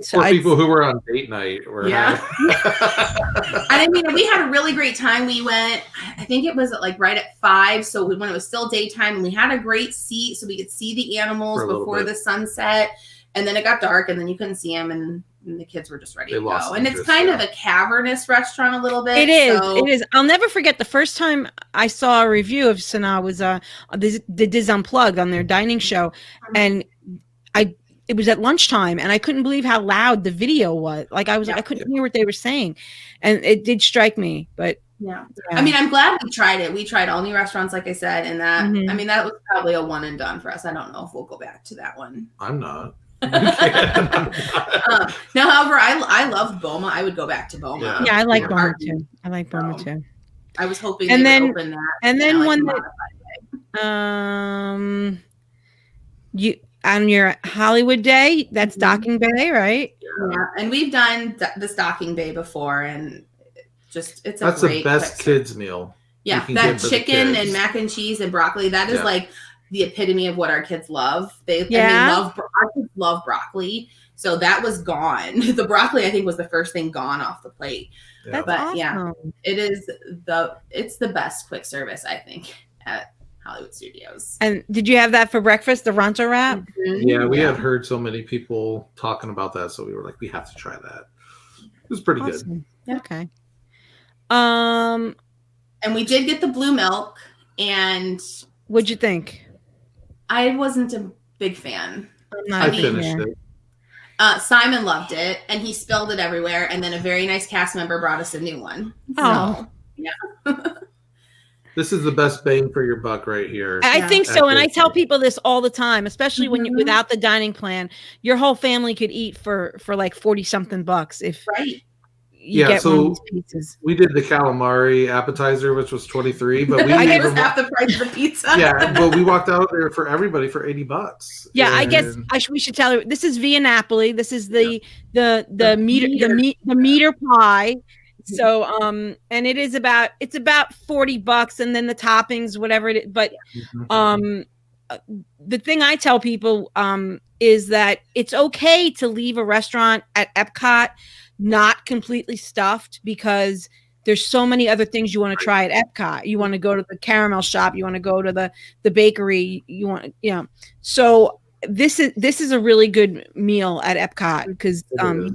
So For I, people who were on date night or Yeah. had- I mean, we had a really great time. We went, I think it was at like right at 5. So when it was still daytime, and we had a great seat so we could see the animals For a little before bit. the sunset. And then it got dark, and then you couldn't see them, and the kids were just ready They to lost go. And it's interest, kind yeah. of a cavernous restaurant a little bit. it is. so- It is. I'll never forget the first time I saw a review of Sanaa was the Diz Unplugged on their dining show, and it was at lunchtime, and I couldn't believe how loud the video was. Like I couldn't hear what they were saying, and it did strike me. But Yeah. yeah. I mean, I'm glad we tried it. We tried all new restaurants, like I said, and that, Mhm. I mean, that was probably a one and done for us. I don't know if we'll go back to that one. I'm not. You can. Now, however, I loved Boma. I would go back to Boma. yeah, I like Yeah. Boma too. I like Boma Oh. too. I was hoping And they then- would open that. And then like, one modified. that you on your Hollywood day, that's Mhm. Docking Bay, right? Yeah, and we've done the Stocking Bay before, and just it's a That's the great best quick- kids meal. Yeah, you can that give to the chicken kids. and mac and cheese and broccoli. That is Yeah. like the epitome of what our kids love. They Yeah. our kids love broccoli, so that was gone. The broccoli, I think, was the first thing gone off the plate. Yeah. That's But, awesome. yeah. It is it's the best quick service, I think, at Hollywood Studios. And did you have that for breakfast, the Ronto wrap? Yeah, we had heard so many people talking about that, so we were like, we have to try that. It was pretty good. Awesome. Yeah. Okay. And we did get the blue milk, and What'd you think? I wasn't a big fan. I'm not I eating finished there. it. Simon loved it, and he spilled it everywhere. And then a very nice cast member brought us a new one. Oh. This is the best bang for your buck right here. I Yeah. think so, and I Accurate. tell people this all the time, especially when you Mhm. without the dining plan, your whole family could eat for like 40 something bucks if Right. you Yeah, get one so- of these pizzas. We did the calamari appetizer, which was 23, but we I didn't gave us even- half the price of the pizza. yeah, but we walked out there for everybody for $80. Yeah, I guess And- we should tell you this is Via Napoli. This is the meter meter. the meter pie. So and it's about 40 bucks, and then the toppings, whatever it is. But the thing I tell people is that it's okay to leave a restaurant at Epcot not completely stuffed, because there's so many other things you want to try at Epcot. You want to go to the caramel shop, you want to go to the bakery, you want, you know. So this is a really good meal at Epcot because It is.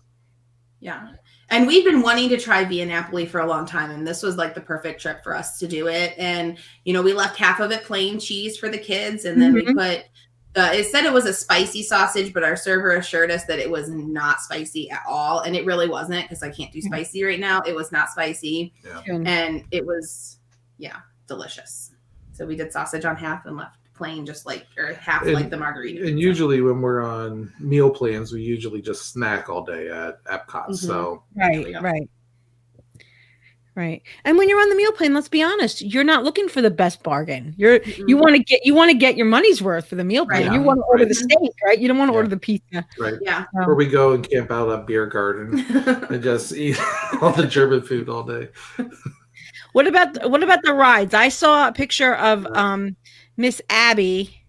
Yeah. And we've been wanting to try Via Napoli for a long time, and this was like the perfect trip for us to do it. And, you know, we left half of it plain cheese for the kids, and then we put it said it was a spicy sausage, but our server assured us that it was not spicy at all. And it really wasn't, because I can't do spicy right now. It was not spicy, and it was, delicious. So we did sausage on half and left plain, just like, or half And- like the margarita. And usually when we're on meal plans, we usually just snack all day at Epcot. Mhm. So right. And when you're on the meal plan, let's be honest, you're not looking for the best bargain. You want to get your money's worth for the meal plan. Right. You want to order the Right. steak, right? You don't want to Yeah. order the pizza. right. Yeah. Or we go and camp out at Beer Garden and just eat all the German food all day. What about the rides? I saw a picture of Miss Abby.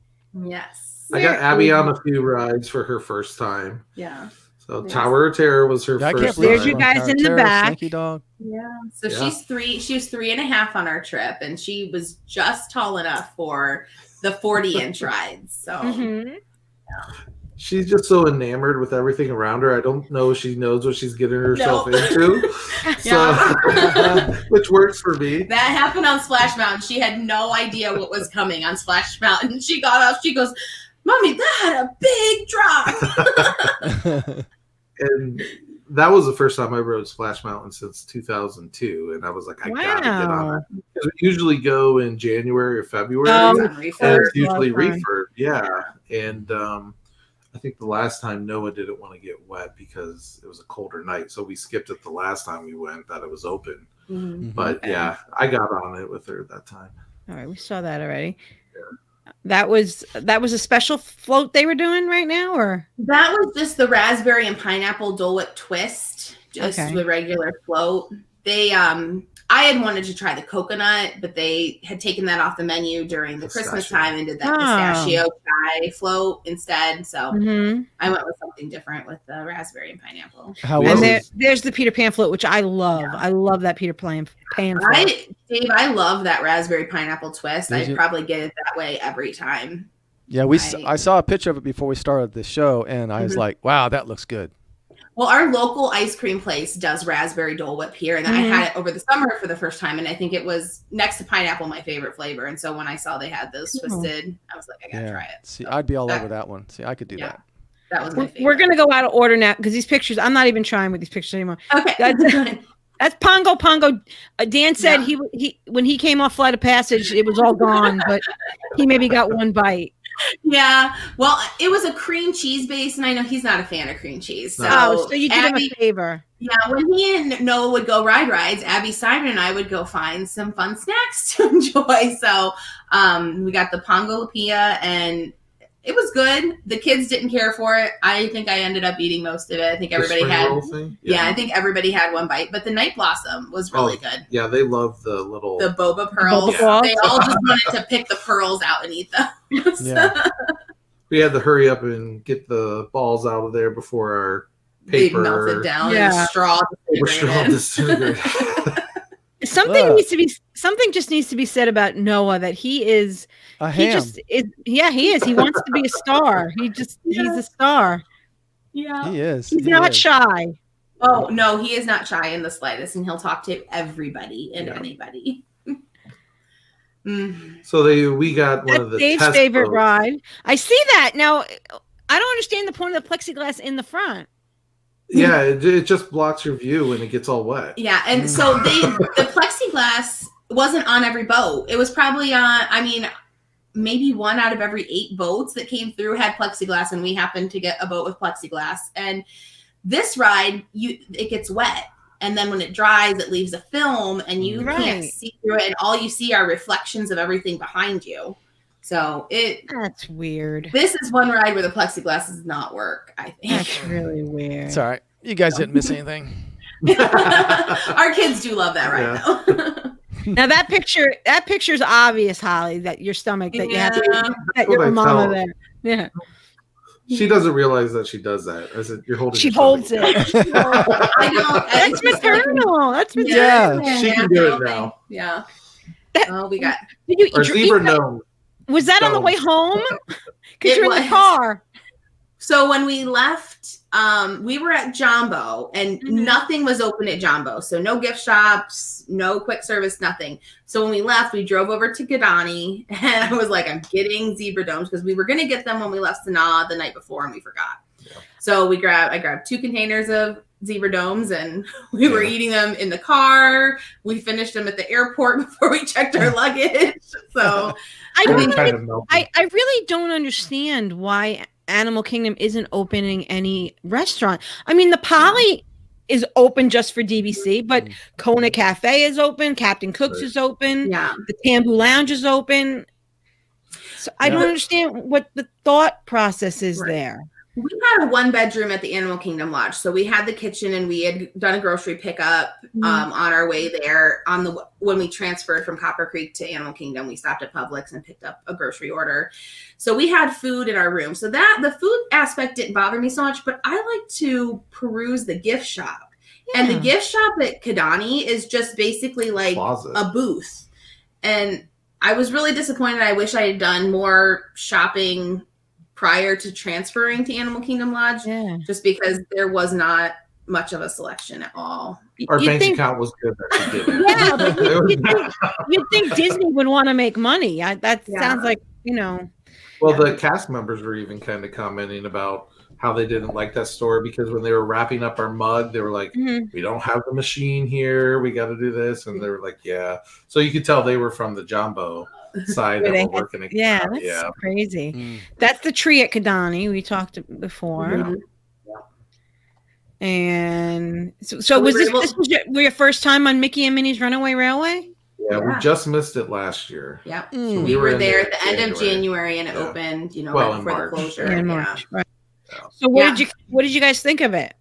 Yes. I got Abby on a few rides for her first time. Yeah. So Tower of Terror was her I can't first. believe There's you she's guys on Tower in of the Terror, back. Slinky Dog. Yeah. So Yeah. she was 3.5 on our trip, and she was just tall enough for the 40-inch rides. So Mhm. She's just so enamored with everything around her. I don't know if she knows what she's getting herself into. So, which works for me. that happened on Splash Mountain. She had no idea what was coming on Splash Mountain. She got off. She goes, "Mommy, that had a big drop." And that was the first time I rode Splash Mountain since 2002. And I was like, I gotta get on Wow. it. Because we usually go in January or February. Oh, and Reefer. it's usually Love fun. reefer. Yeah. And I think the last time Noah didn't want to get wet because it was a colder night. So we skipped it the last time we went that it was open. Mhm. But Okay. yeah, I got on it with her that time. All right, we saw that already. That was a special float they were doing right now, or That was just the raspberry and pineapple Dole Whip twist, just Okay. the regular float. They I had wanted to try the coconut, but they had taken that off the menu during the Christmas Pistachio. time and did that Oh. pistachio chai float instead. So Mhm. I went with something different with the raspberry and pineapple. How And was And it? there's the Peter Pan float, which I love. I love that Peter Pan float. Dave, I love that raspberry pineapple twist. Did I'd you? probably get it that way every time. Yeah, I saw a picture of it before we started the show, and I was Mhm. like, "Wow, that looks good." Well, our local ice cream place does raspberry Dole Whip here, and I had it over the summer for the first time, and I think it was next to pineapple my favorite flavor. And so when I saw they had those twisted, I was like, I gotta try it. See, I'd be all That- over that one. See, I could do Yeah. that. That was my favorite. We're gonna go out of order now because these pictures. I'm not even trying with these pictures anymore. Okay. That's Pongo. Dan said Yeah. he when he came off Flight of Passage, it was all gone, but he maybe got one bite. Yeah. Well, it was a cream cheese base, and I know he's not a fan of cream cheese. So, So you did him Abby, a favor. yeah, when he and Noah would go ride rides, Abby Simon and I would go find some fun snacks to enjoy. So we got the Pongo Lapia, and it was good. The kids didn't care for it. I think I ended up eating most of it. I think everybody The spring had. roll thing? Yeah, I think everybody had one bite. But the Night Blossom was really good. Yeah, they love the little. The boba pearls. Boba balls. They all just wanted to pick the pearls out and eat them. Yeah. We had to hurry up and get the balls out of there before our They paper. melted down Yeah. and straw Paper straw disintegrated. disintegrated. Something Ugh. needs to be. Something just needs to be said about Noah that he is. A He ham. just is. Yeah, he is. He wants to be a star. He's a star. Yeah. He is. He's He not is. shy. Oh no, he is not shy in the slightest, and he'll talk to everybody and Yeah. anybody. Mm. So we got one of That's the Dave's test favorite boats. ride. I see that now. I don't understand the point of the plexiglass in the front. Yeah, it just blocks your view when it gets all wet. Yeah, and so the plexiglass wasn't on every boat. It was probably on. I mean, maybe 1 out of every 8 boats that came through had plexiglass, and we happened to get a boat with plexiglass. And this ride, it gets wet, and then when it dries, it leaves a film, and you can't Right. see through it, and all you see are reflections of everything behind you. So That's weird. this is one ride where the plexiglass does not work, I think. That's really weird. It's all right. You guys didn't miss anything. Our kids do love that ride, though. Now that picture's obvious, Holly, that your stomach that you have to Yeah. that what your I mama felt. there. Yeah. She doesn't realize that she does that. I said, "You're holding." She your holds stomach." it. I know. That's maternal. That's maternal. Yeah, she can do it now. Yeah. That- Oh, we got. Did you Or eat zebra that- gnome. Was that on the Stones. way home? Because It you're in the was. car. So when we left, we were at Jumbo, and Mhm. nothing was open at Jumbo. So no gift shops, no quick service, nothing. So when we left, we drove over to Gadani, and I was like, I'm getting zebra domes because we were going to get them when we left Sanaa the night before, and we forgot. Yeah. So I grabbed 2 containers of zebra domes, and we were Yeah. eating them in the car. We finished them at the airport before we checked our luggage. So I They were don't. kind of melting. I really don't understand why Animal Kingdom isn't opening any restaurant. I mean, the Poly is open just for DVC, but Kona Cafe is open. Captain Cook's Right. is open. yeah. The Tambu Lounge is open. So I don't Yeah. understand what the thought process is Right. there. We had a 1-bedroom at the Animal Kingdom Lodge. So we had the kitchen and we had done a grocery pickup on our way there. When we transferred from Copper Creek to Animal Kingdom, we stopped at Publix and picked up a grocery order. So we had food in our room. So that the food aspect didn't bother me so much, but I like to peruse the gift shop. Yeah. And the gift shop at Kidani is just basically like a booth. And I was really disappointed. I wish I had done more shopping prior to transferring to Animal Kingdom Lodge, just because there was not much of a selection at all. Our bank account was good that we did. Yeah, but you'd think Disney would want to make money. That sounds like, Well, the cast members were even kind of commenting about how they didn't like that store because when they were wrapping up our mug, they were like, we don't have the machine here. We got to do this. And they were like, yeah. So you could tell they were from the Jumbo side that were working at that's crazy. That's the tree at Kidani. We talked before. And so was this was your first time on Mickey and Minnie's Runaway Railway? Yeah, we just missed it last year. Yeah. So we were there at the end of January and it opened, right before the closure. In March. Right. So what did you guys think of it?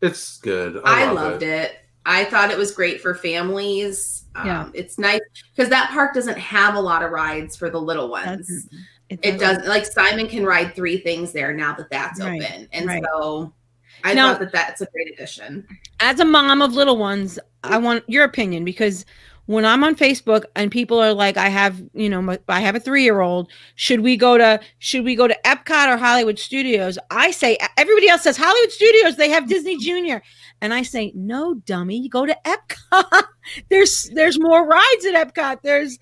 It's good. I loved it. I thought it was great for families. It's nice because that park doesn't have a lot of rides for the little ones. It does. Like Simon can ride 3 things there now that that's open. And so I thought that that's a great addition. As a mom of little ones, I want your opinion because when I'm on Facebook and people are like, I have a 3-year-old, should we go to Epcot or Hollywood Studios? I say, everybody else says Hollywood Studios, they have Disney Junior. And I say, no, dummy, you go to Epcot. There's more rides at Epcot. There's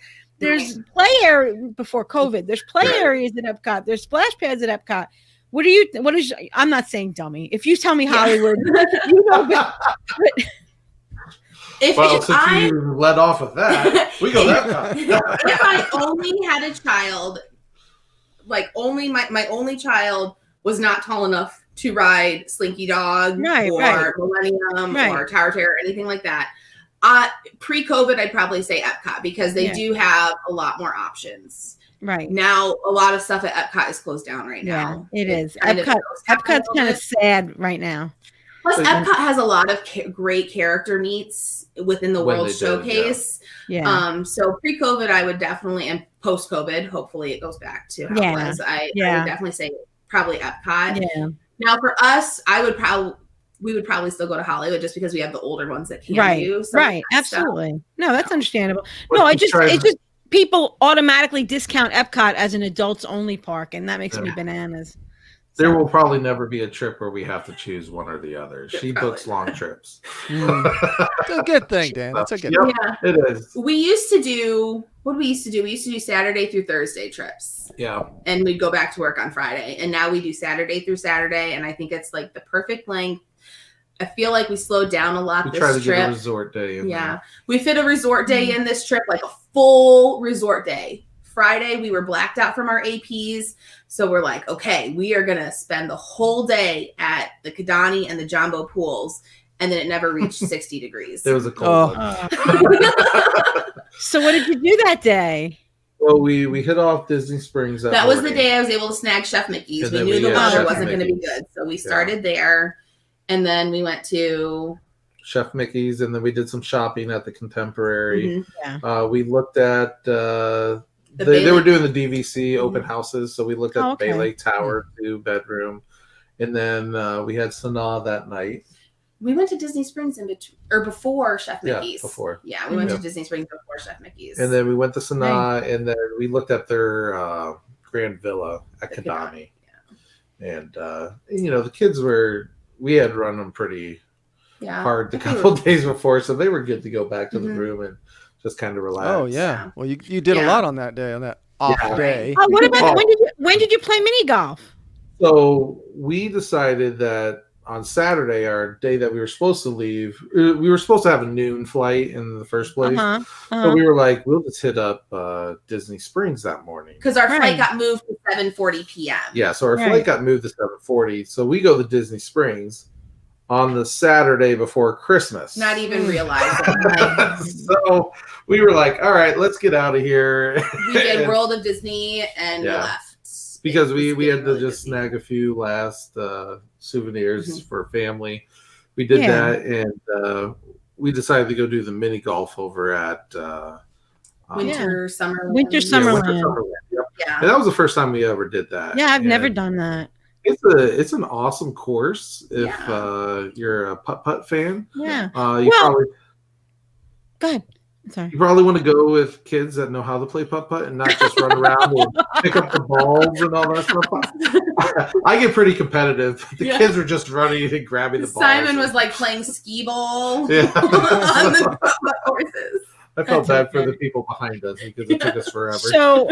play area before COVID. There's play areas at Epcot. There's splash pads at Epcot. I'm not saying dummy. If you tell me Hollywood, but If you let off with that, we go that time. If I only had a child, my only child was not tall enough to ride Slinky Dog or Millennium or Tower Terror, anything like that. Pre-COVID, I'd probably say Epcot because they do have a lot more options. Right. Now, a lot of stuff at Epcot is closed down right now. It is. Epcot's kind of sad right now. Plus, Epcot has a lot of great character meets within the World Showcase. So pre-COVID, I would definitely, and post-COVID, hopefully it goes back to how it was. I would definitely say probably Epcot. Yeah. Now, for us, we would probably still go to Hollywood just because we have the older ones that can do. Absolutely. No, that's understandable. No, it's just people automatically discount Epcot as an adults only park, and that makes me bananas. There will probably never be a trip where we have to choose one or the other. She books long trips. It's a good thing, Dan. That's a good thing. Yeah, it is. We used to do Saturday through Thursday trips. Yeah. And we'd go back to work on Friday. And now we do Saturday through Saturday. And I think it's like the perfect length. I feel like we slowed down a lot this trip. We try to get a resort day in there. We fit a resort day in this trip, like a full resort day. Friday, we were blacked out from our APs. So we're like, okay, we are going to spend the whole day at the Kidani and the Jumbo pools. And then it never reached 60 degrees. It was a cold one. So what did you do that day? Well, we hit off Disney Springs. That was the day I was able to snag Chef Mickey's. We knew the weather wasn't going to be good. So we started there. And then we went to Chef Mickey's. And then we did some shopping at the Contemporary. We looked at... They were doing the DVC open houses, so we looked at the Bay Lake Tower 2-bedroom, and then we had Sanaa that night. We went to Disney Springs before Chef Mickey's. Before. Yeah, we went to Disney Springs before Chef Mickey's. And then we went to Sanaa, and then we looked at their Grand Villa at Kidani. And the kids we had run them pretty hard the couple days before, so they were good to go back to the room and just kind of relax. Oh yeah. Well, you did a lot on that day, on that off day. Oh, what about when did you play mini golf? So we decided that on Saturday, our day that we were supposed to leave, we were supposed to have a noon flight in the first place. So we were like, we'll just hit up Disney Springs that morning because our flight got moved to 7:40 p.m. Yeah, so our flight got moved to 7:40. So we go to Disney Springs on the Saturday before Christmas. Not even realizing. So we were like, all right, let's get out of here. We did World of Disney and we left. because we had to just snag a few last souvenirs for family. We did that, and we decided to go do the mini golf over at Winter Summerland. Winter Summerland. Yep. Yeah. And that was the first time we ever did that. Yeah, I've never done that. It's an awesome course if you're a putt-putt fan. Yeah. Probably go ahead. Sorry. You probably want to go with kids that know how to play putt-putt and not just run around and pick up the balls and all that stuff. I get pretty competitive. The kids are just running and grabbing the balls. Simon was like playing skee ball on the putt-putt courses. I felt bad for the people behind us because it took us forever. So,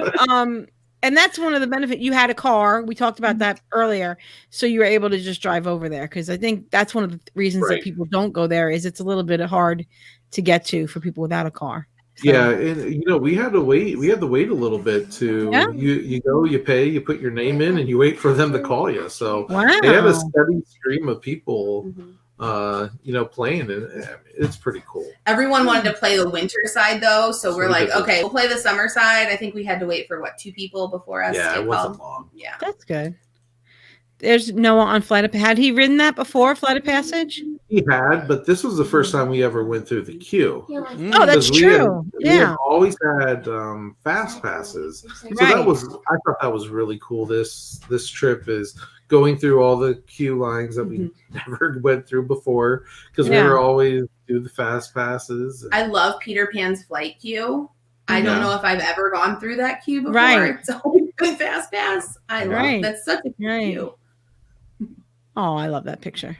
and that's one of the benefits. You had a car. We talked about that earlier. So you were able to just drive over there. Because I think that's one of the reasons that people don't go there is it's a little bit hard to get to for people without a car. So. Yeah. And, we had to wait. We had to wait a little bit to, you go, you pay, you put your name in and you wait for them to call you. So they had a steady stream of people, playing it. It's pretty cool. Everyone wanted to play the winter side though. So we're like, okay, we'll play the summer side. I think we had to wait for 2 people before us. Yeah, it wasn't long. Yeah. That's good. There's Noah on Flight of Passage. Had he ridden that before, Flight of Passage? He had, but this was the first time we ever went through the queue. Oh, that's true. We had always had fast passes. So I thought that was really cool. This trip is going through all the queue lines that we never went through before because we were always do the fast passes. I love Peter Pan's flight queue. I don't know if I've ever gone through that queue before. Right. It's always been fast pass. I love that's such a queue. Oh, I love that picture.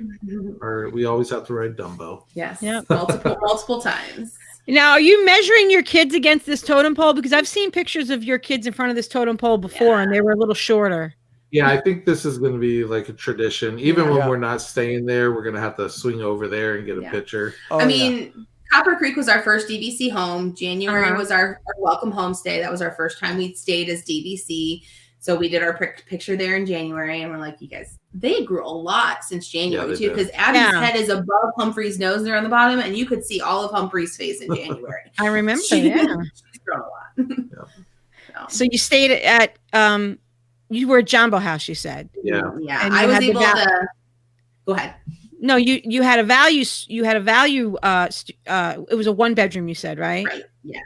Or we always have to ride Dumbo. Yes. Yep. Multiple times. Now, are you measuring your kids against this totem pole? Because I've seen pictures of your kids in front of this totem pole before, and they were a little shorter. Yeah, I think this is going to be like a tradition. Even when we're not staying there, we're going to have to swing over there and get a picture. I mean, Copper Creek was our first DVC home. January was our welcome home stay. That was our first time we'd stayed as DVC. So we did our picture there in January, and we're like, you guys, they grew a lot since January too, because Abby's head is above Humphrey's nose there on the bottom, and you could see all of Humphrey's face in January. I remember, she's grown a lot. So you stayed at, you were at Jambo House, you said. Yeah. Yeah, I was able to, go ahead. No, you had a value, it was a 1-bedroom, you said, right? Right, yes.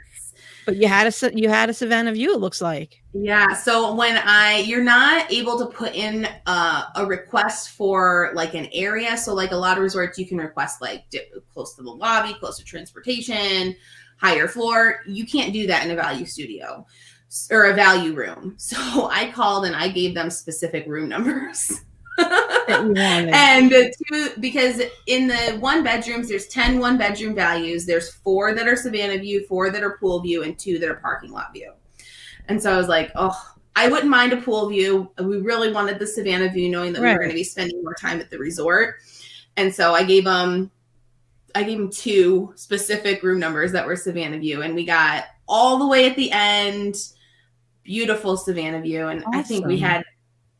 But you had a Savannah View, it looks like. Yeah. So when you're not able to put in a request for like an area. So like a lot of resorts, you can request like close to the lobby, close to transportation, higher floor. You can't do that in a value studio or a value room. So I called and I gave them specific room numbers. And because in the 1-bedrooms, there's 10 1-bedroom values. There's 4 that are Savannah View, 4 that are pool view, and 2 that are parking lot view. And so I was like, oh, I wouldn't mind a pool view. We really wanted the Savannah View, knowing that we were going to be spending more time at the resort. And so I gave them 2 specific room numbers that were Savannah View, and we got all the way at the end, beautiful Savannah View, and I think we had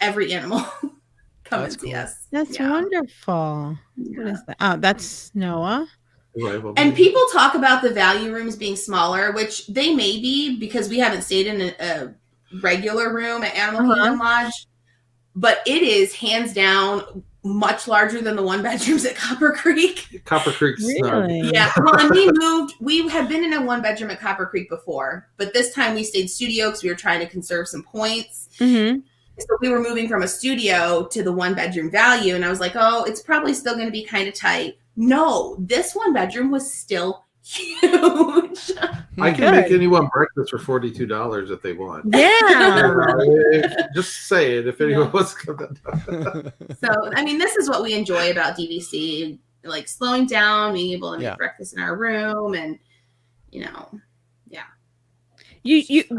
every animal. Come and see us. That's wonderful. What is that? Oh, that's Noah. And people talk about the value rooms being smaller, which they may be because we haven't stayed in a regular room at Animal Kingdom Lodge. But it is hands down much larger than the 1-bedrooms at Copper Creek. Copper Creek's really? Yeah. Well, and we had been in a 1-bedroom at Copper Creek before, but this time we stayed studio because we were trying to conserve some points. Mm-hmm. So we were moving from a studio to the 1-bedroom value. And I was like, oh, it's probably still going to be kind of tight. No, this 1-bedroom was still huge. I can make anyone breakfast for $42 if they want. Yeah. Just say it if anyone wants to come. So, I mean, this is what we enjoy about DVC, like slowing down, being able to make breakfast in our room and, You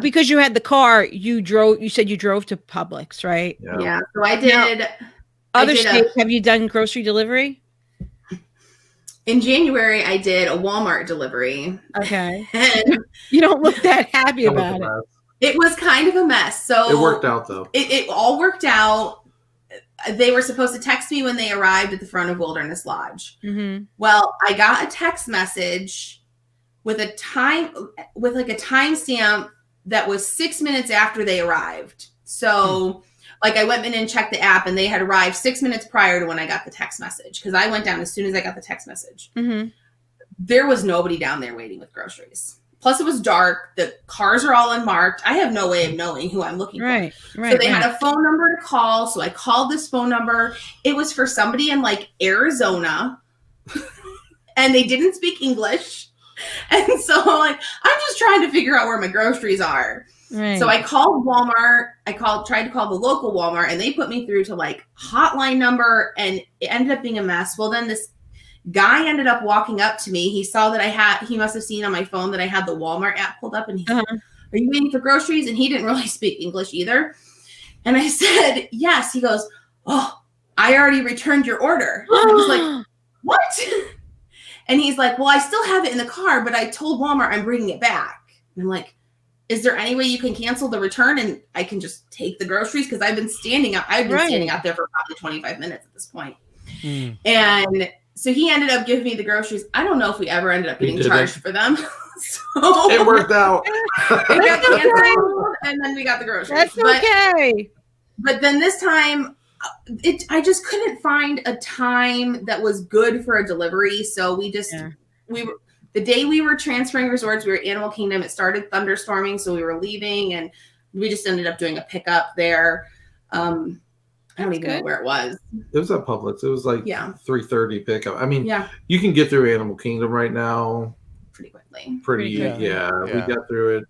because you had the car, you said you drove to Publix, right? Yeah. So I did. Other states, have you done grocery delivery? In January, I did a Walmart delivery. Okay. And you don't look that happy about it. It was kind of a mess. So it worked out though. It all worked out. They were supposed to text me when they arrived at the front of Wilderness Lodge. Mm-hmm. Well, I got a text message with a timestamp that was 6 minutes after they arrived. So Like I went in and checked the app, and they had arrived 6 minutes prior to when I got the text message, because I went down as soon as I got the text message. Mm-hmm. There was nobody down there waiting with groceries. Plus, it was dark. The cars are all unmarked. I have no way of knowing who I'm looking for. Right. So they had a phone number to call. So I called this phone number. It was for somebody in like Arizona, and they didn't speak English. And so I'm like, I'm just trying to figure out where my groceries are. Right. So I called Walmart. Tried to call the local Walmart, and they put me through to like hotline number, and it ended up being a mess. Well, then this guy ended up walking up to me. He saw that he must have seen on my phone that I had the Walmart app pulled up, and he said, "Are you waiting for groceries?" And he didn't really speak English either. And I said, "Yes." He goes, "Oh, I already returned your order." And I was like, "What?" And he's like, "Well, I still have it in the car, but I told Walmart I'm bringing it back." And I'm like, "Is there any way you can cancel the return and I can just take the groceries?" Because I've been standing out there for probably 25 minutes at this point. And so he ended up giving me the groceries. I don't know if we ever ended up getting charged for them. So it worked out. It got canceled, and then we got the groceries. That's okay. But then this time, I just couldn't find a time that was good for a delivery. So the day we were transferring resorts, we were at Animal Kingdom. It started thunderstorming, so we were leaving, and we just ended up doing a pickup there. I don't even know where it was. It was at Publix. It was like 3:30 pickup. I mean, you can get through Animal Kingdom right now pretty quickly. We got through it.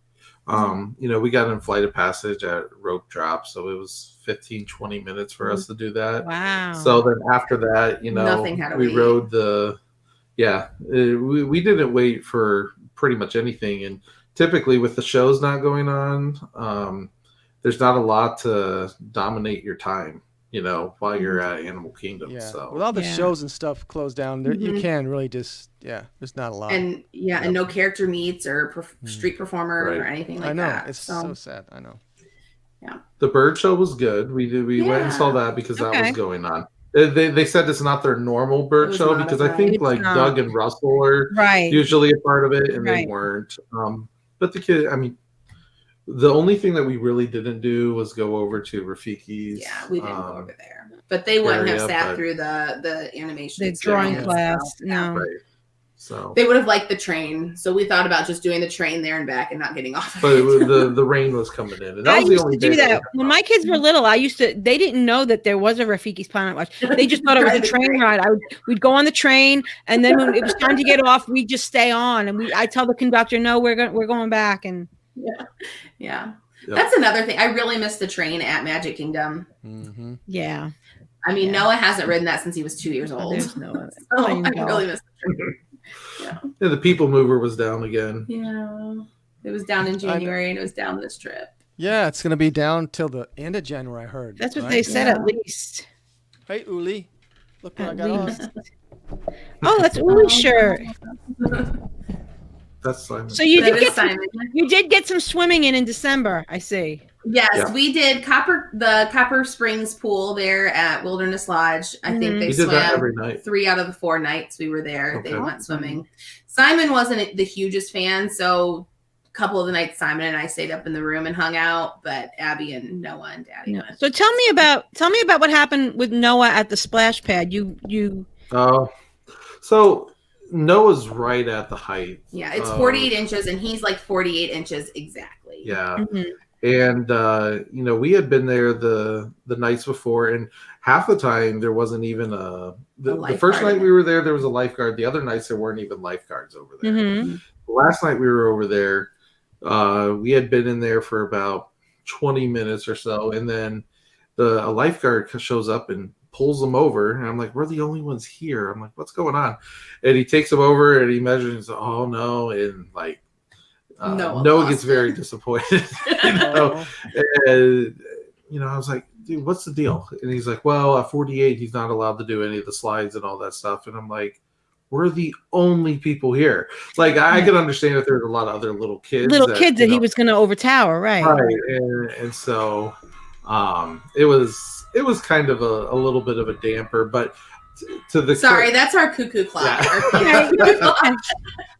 We got in Flight of Passage at Rope Drop, so it was 15-20 minutes for us to do that. Wow. So then after that, nothing had to wait. Rode we didn't wait for pretty much anything. And typically with the shows not going on, there's not a lot to dominate your time, while you're at Animal Kingdom. Yeah. So with all the shows and stuff closed down, you can really just, there's not a lot. And and no character meets or street performer or anything like that. I know. It's so sad. I know. Yeah. The bird show was good. We went and saw that because that was going on. They said it's not their normal bird show because I think Doug and Russell are usually a part of it, and they weren't. But the kid, the only thing that we really didn't do was go over to Rafiki's. Yeah, we didn't go over there. But they wouldn't have sat through the animation. The drawing class. No. Right. So they would have liked the train. So we thought about just doing the train there and back and not getting off of but the rain was coming in. And that was the only day. That. When my kids were little, they didn't know that there was a Rafiki's Planet Watch. They just thought it was a train ride. We'd go on the train, and then when it was time to get off, we'd just stay on. And I tell the conductor, "No, we're going back." And yeah. That's another thing. I really miss the train at Magic Kingdom. Mm-hmm. Yeah. Noah hasn't ridden that since he was 2 years old. There's Noah. I really miss the train. Yeah, the People Mover was down again. Yeah. It was down in January, and it was down this trip. Yeah, it's going to be down till the end of January, I heard. That's what they said, at least. Hey, Uli. Look what I got on. Oh, that's Uli's shirt. That's Simon. So you did get some swimming in December, I see. Yes, we did the Copper Springs pool there at Wilderness Lodge. I think they swam that every night. 3 out of the 4 nights we were there. Okay. They went swimming. Simon wasn't the hugest fan, so a couple of the nights Simon and I stayed up in the room and hung out, but Abby and Noah and Daddy went. So tell me about what happened with Noah at the splash pad. So Noah's right at the height. Yeah, it's 48 inches, and he's like 48 inches exactly. Yeah. Mm-hmm. And we had been there the nights before, and half the time there wasn't even the first night we were there was a lifeguard. The other nights there weren't even lifeguards over there. Mm-hmm. The last night we were over there, we had been in there for about 20 minutes or so, and then a lifeguard shows up and pulls them over, and I'm like, we're the only ones here. I'm like, what's going on? And he takes them over and he measures, oh no, and like Noah gets very disappointed. And, I was like, dude, what's the deal? And he's like, well, at 48 he's not allowed to do any of the slides and all that stuff. And I'm like, we're the only people here. Like, I could understand if there's a lot of other little kids that he was going to overtower, right? And so it was kind of a little bit of a damper, but that's our cuckoo clock. Yeah.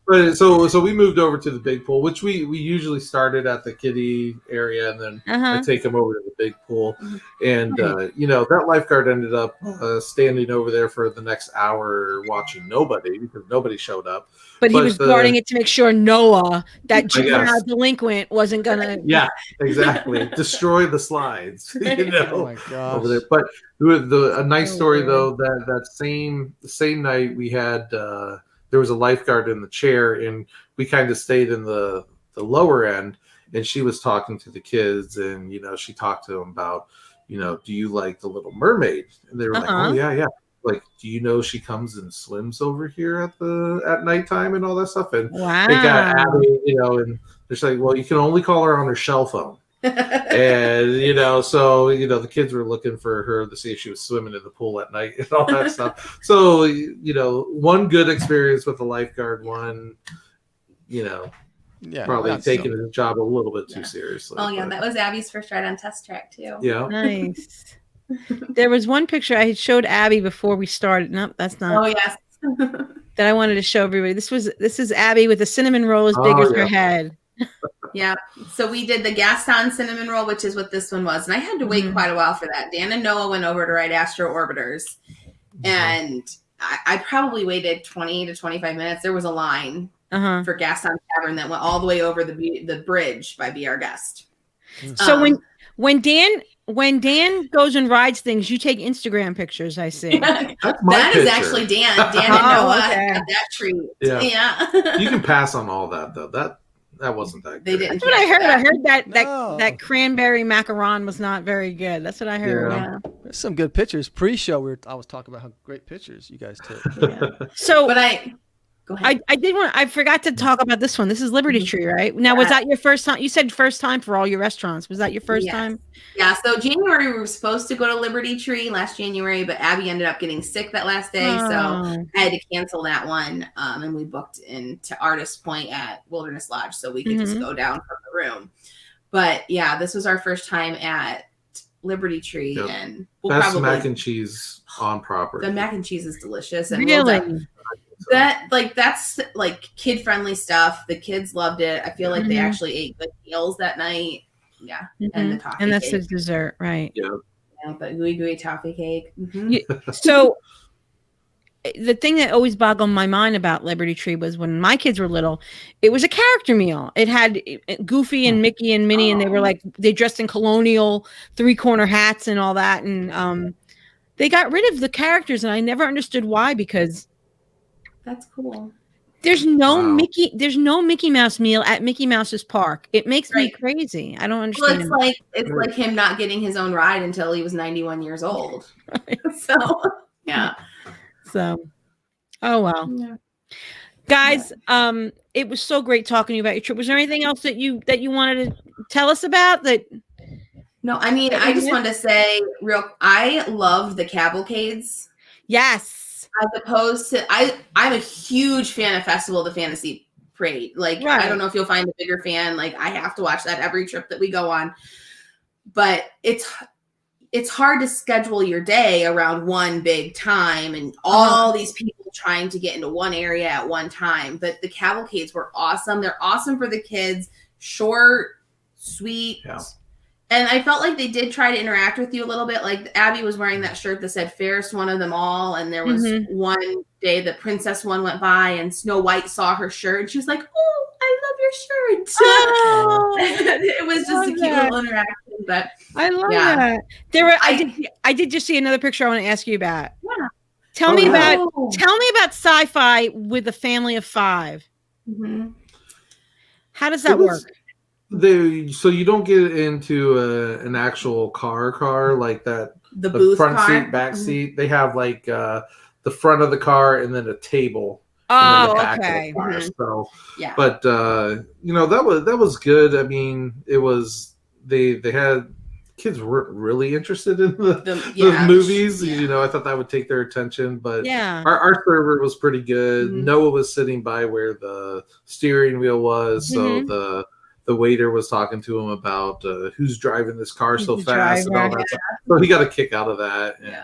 But so we moved over to the big pool, which we usually started at the kiddie area, and then I take them over to the big pool. And that lifeguard ended up standing over there for the next hour watching nobody because nobody showed up. But he was guarding it to make sure Noah, that juvenile delinquint, wasn't gonna. Yeah, exactly. Destroy the slides. Oh my gosh. Over there. But a nice story though, that same night we had. There was a lifeguard in the chair, and we kind of stayed in the lower end, and she was talking to the kids, and she talked to them about, do you like the Little Mermaid? And they were like, oh yeah. Like, do you know she comes and swims over here at nighttime and all that stuff? And wow. They got Abby, and they're like, well, you can only call her on her cell phone. And so the kids were looking for her to see if she was swimming in the pool at night and all that stuff. So one good experience with the lifeguard, one probably taking his job a little bit too seriously. Oh yeah, that was Abby's first ride on Test Track too. Yeah, nice. There was one picture I had showed Abby before we started. Nope, that's not. Oh yes. That I wanted to show everybody. This is Abby with a cinnamon roll as big as her head. Yeah. So we did the Gaston cinnamon roll, which is what this one was. And I had to wait quite a while for that. Dan and Noah went over to ride Astro Orbiters. And I probably waited 20 to 25 minutes. There was a line for Gaston Tavern that went all the way over the bridge by Be Our Guest. So when Dan goes and rides things, you take Instagram pictures, I see. That is actually Dan. Dan and Noah had that treat. Yeah. You can pass on all that though. That wasn't that good. That's what I heard. I heard that cranberry macaron was not very good. That's what I heard. Yeah. There's some good pictures. Pre-show, I was talking about how great pictures you guys took. Yeah. So, but go ahead. I forgot to talk about this one. This is Liberty Tree, right? Now, was that your first time? You said first time for all your restaurants. Was that your first time? Yeah. So January, we were supposed to go to Liberty Tree last January, but Abby ended up getting sick that last day. So I had to cancel that one. And we booked into Artist Point at Wilderness Lodge so we could just go down from the room. But yeah, this was our first time at Liberty Tree. Yep. And we'll best mac and cheese on property. The mac and cheese is delicious. And really? That's kid friendly stuff. The kids loved it. I feel like they actually ate good meals that night. Yeah. And the toffee and that's cake. the dessert, right? Yeah. But gooey toffee cake. So the thing that always boggled my mind about Liberty Tree was when my kids were little, it was a character meal. It had Goofy and Mickey and Minnie, and they dressed in colonial 3-corner hats and all that. And they got rid of the characters, and I never understood why, because that's cool. There's no Mickey Mouse meal at Mickey Mouse's park. It makes me crazy. I don't understand. Well, it's like him not getting his own ride until he was 91 years old. Right. So, yeah. So, oh well. Yeah. Guys, it was so great talking to you about your trip. Was there anything else that you wanted to tell us about that? No, I mean, I just wanted to say I love the cavalcades. Yes. As opposed to, I'm a huge fan of Festival of the Fantasy Parade. I don't know if you'll find a bigger fan. I have to watch that every trip that we go on. But it's hard to schedule your day around one big time and all these people trying to get into one area at one time. But the cavalcades were awesome. They're awesome for the kids. Short, sweet. Yeah. And I felt like they did try to interact with you a little bit. Like Abby was wearing that shirt that said fairest one of them all. And there was one day the princess one went by and Snow White saw her shirt. And she was like, oh, I love your shirt. Oh, it was just a cute little interaction. But I love that. I did just see another picture I want to ask you about. Yeah. Tell me about sci-fi with a family of 5. Mm-hmm. How does that work? So you don't get into an actual car like that. The booth front car? seat, back seat. They have the front of the car and then a table. Oh, the back okay. Of the car. Mm-hmm. So, yeah. But that was good. I mean, it was they had kids weren't really interested in the movies. Yeah. I thought that would take their attention, but our server was pretty good. Mm-hmm. Noah was sitting by where the steering wheel was, so the waiter was talking to him about who's driving this car so fast and all that stuff. So he got a kick out of that. And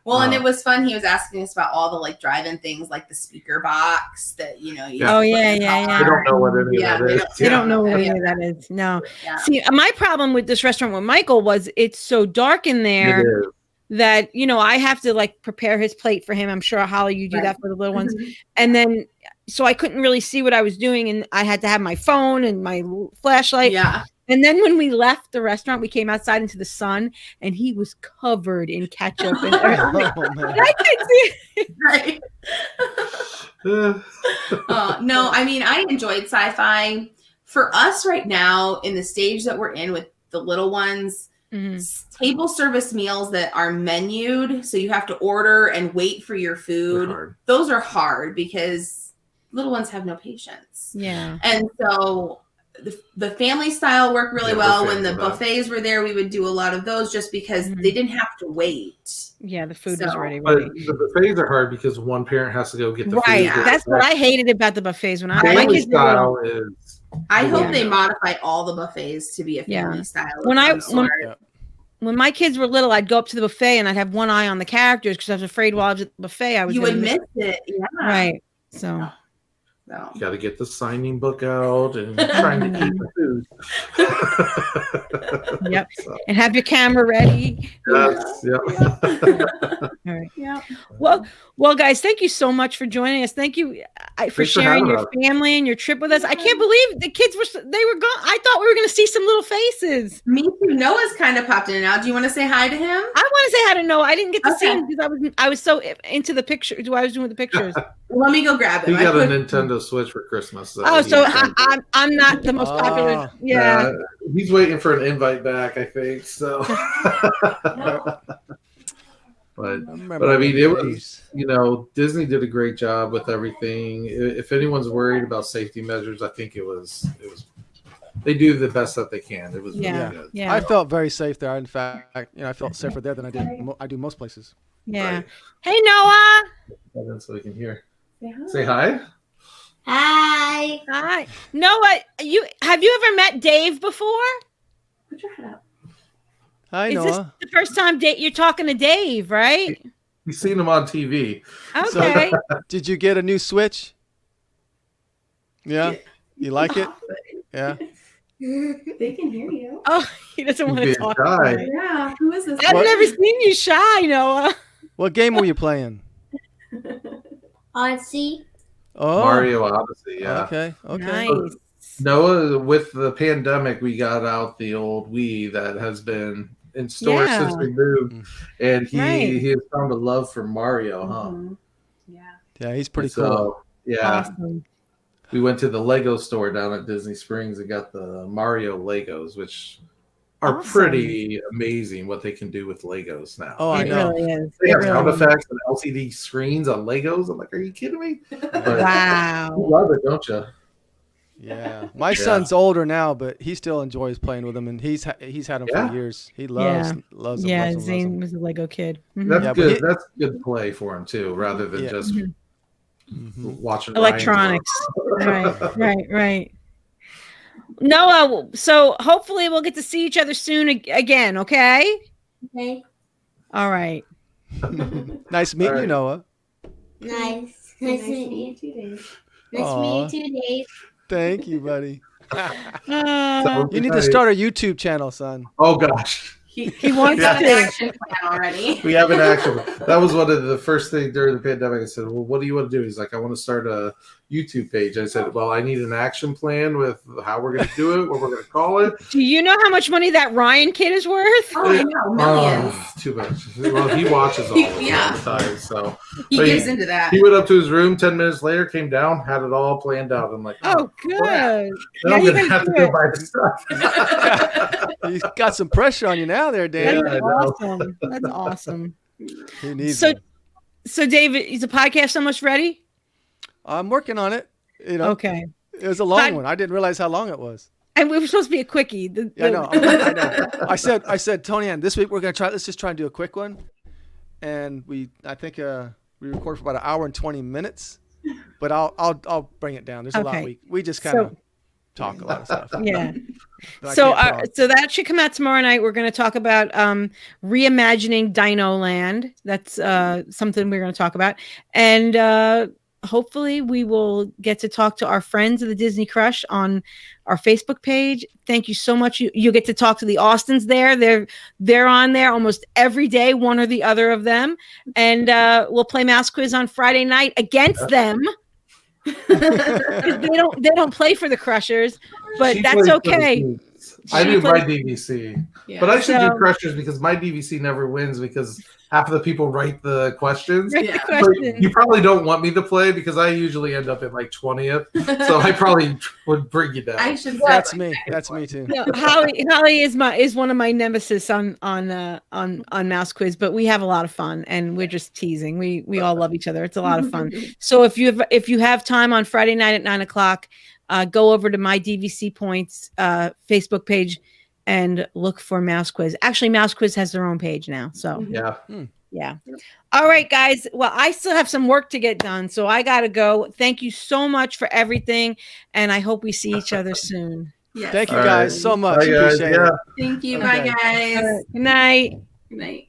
Well, and it was fun. He was asking us about all the like drive-in things, like the speaker box that you Oh yeah. I don't know what any of that is. They don't know what any of that is. No. Yeah. See, my problem with this restaurant with Michael was it's so dark in there that, I have to like prepare his plate for him. I'm sure, Holly, you do that for the little ones. And then, so I couldn't really see what I was doing. And I had to have my phone and my flashlight. Yeah. And then when we left the restaurant, we came outside into the sun and he was covered in ketchup. And I could see it. Right. No, I mean, I enjoyed Sci-Fi. For us right now, in the stage that we're in with the little ones, table service meals that are menued, so you have to order and wait for your food. Those are hard because little ones have no patience. Yeah. And so the family style worked really well. When the buffets were there, we would do a lot of those just because they didn't have to wait. Yeah, the food was already but ready. the buffets are hard because one parent has to go get the food. Right. That's what I hated about the buffets when my kids style is. I hope they modified all the buffets to be a family style. When my kids were little, I'd go up to the buffet and I'd have one eye on the characters because I was afraid while I was at the buffet, you would miss it. Yeah. Right. So. No. You got to get the signing book out and trying to eat the food. Yep. So. And have your camera ready. Yes. Yep. All right. Yeah. Well, guys, thank you so much for joining us. Thank you for sharing your family and your trip with us. I can't believe the kids were gone. I thought we were going to see some little faces. Me too. Noah's kind of popped in and out. Do you want to say hi to him? I want to say hi to Noah. I didn't get to see him because I was so into the picture. I was doing the pictures. Let me go grab him. He got a Nintendo Switch for Christmas. So I'm not the most popular. Yeah. He's waiting for an invite back, I think. So. But I mean, it was, Disney did a great job with everything. If anyone's worried about safety measures, I think it was. They do the best that they can. It was really good. Yeah. I felt very safe there. In fact, I felt safer there than I do most places. Yeah. Right. Hey, Noah. So we can hear. Say hi. Hi. Hi. Noah, have you ever met Dave before? Put your head up. Hi, Is Noah. this the first time you're talking to Dave, right? You've seen him on TV. Okay. So, did you get a new Switch? Yeah. You like it? Yeah. They can hear you. Oh, he doesn't want to talk. Yeah. Who is this? I've never seen you shy, Noah. What game were you playing? Odyssey. Oh, Mario Odyssey. Yeah. Okay. Nice. Noah, with the pandemic, we got out the old Wii that has been in stores since we moved, and he has found a love for Mario, huh? Yeah, he's pretty cool. Yeah. Awesome. We went to the Lego store down at Disney Springs and got the Mario Legos, which are pretty amazing what they can do with Legos now. Oh, I know. Really is. They have sound effects and LCD screens on Legos. I'm like, are you kidding me? But wow. You love it, don't you? Yeah. My son's older now, but he still enjoys playing with them, and he's had them for years. He loves them. Yeah, Zane was a Lego kid. Mm-hmm. That's good. That's good play for him too, rather than just watching electronics. Right. Noah, so hopefully we'll get to see each other soon again, okay? Okay. All right. Nice meeting you, Noah. Nice meeting you too, Dave. Nice meeting you too, Dave. Thank you, buddy. You need to start a YouTube channel, son. Oh, gosh. He wants an action plan already. We have an action plan. That was one of the first things during the pandemic. I said, well, what do you want to do? He's like, I want to start a YouTube page. I said, well, I need an action plan with how we're going to do it, what we're going to call it. Do you know how much money that Ryan kid is worth? Oh, I know, millions. Too much. Well, he watches all the time, so he gets into that. He went up to his room 10 minutes later, came down, had it all planned out. I'm like, oh good. Then I'm going to have to go buy the stuff. He's got some pressure on you now there, Dave. That's awesome. That's awesome. He needs So David, is the podcast almost ready? I'm working on it. Okay. It was a long one. I didn't realize how long it was. And we were supposed to be a quickie. I know. I said, Tony Ann, this week we're gonna try. Let's just try and do a quick one. And I think we recorded for about 1 hour and 20 minutes. But I'll bring it down. There's a lot we just kind of talk a lot of stuff. Yeah. But I So, can't talk. so that should come out tomorrow night. We're going to talk about reimagining Dino Land. That's something we're going to talk about, and hopefully we will get to talk to our friends of the Disney Crush on our Facebook page. Thank you so much. You get to talk to the Austins there. They're on there almost every day, one or the other of them, and we'll play Mouse Quiz on Friday night against them. they don't play for the Crushers, but She that's plays for the okay. Kings. I She do my plays- DVC, Yeah. but I should So- do Crushers because my DVC never wins because half of the people write the questions. Write the Yeah. But question. you probably don't want me to play because I usually end up at like 20th, so I probably would bring you down. I should. That's say me. like That's me too. No, Holly is one of my nemesis on Mouse Quiz, but we have a lot of fun and we're just teasing. We all love each other. It's a lot of fun. So if you have time on Friday night at 9:00, go over to my DVC Points Facebook page and look for Mouse Quiz. Actually, Mouse Quiz has their own page now. So Yeah. yeah. All right, guys. Well, I still have some work to get done, so I gotta go. Thank you so much for everything, and I hope we see each other soon. Yes. Thank you All guys right. so much. Bye, guys. Appreciate Yeah. it. Thank you. Okay. Bye, guys. Good night. Good night.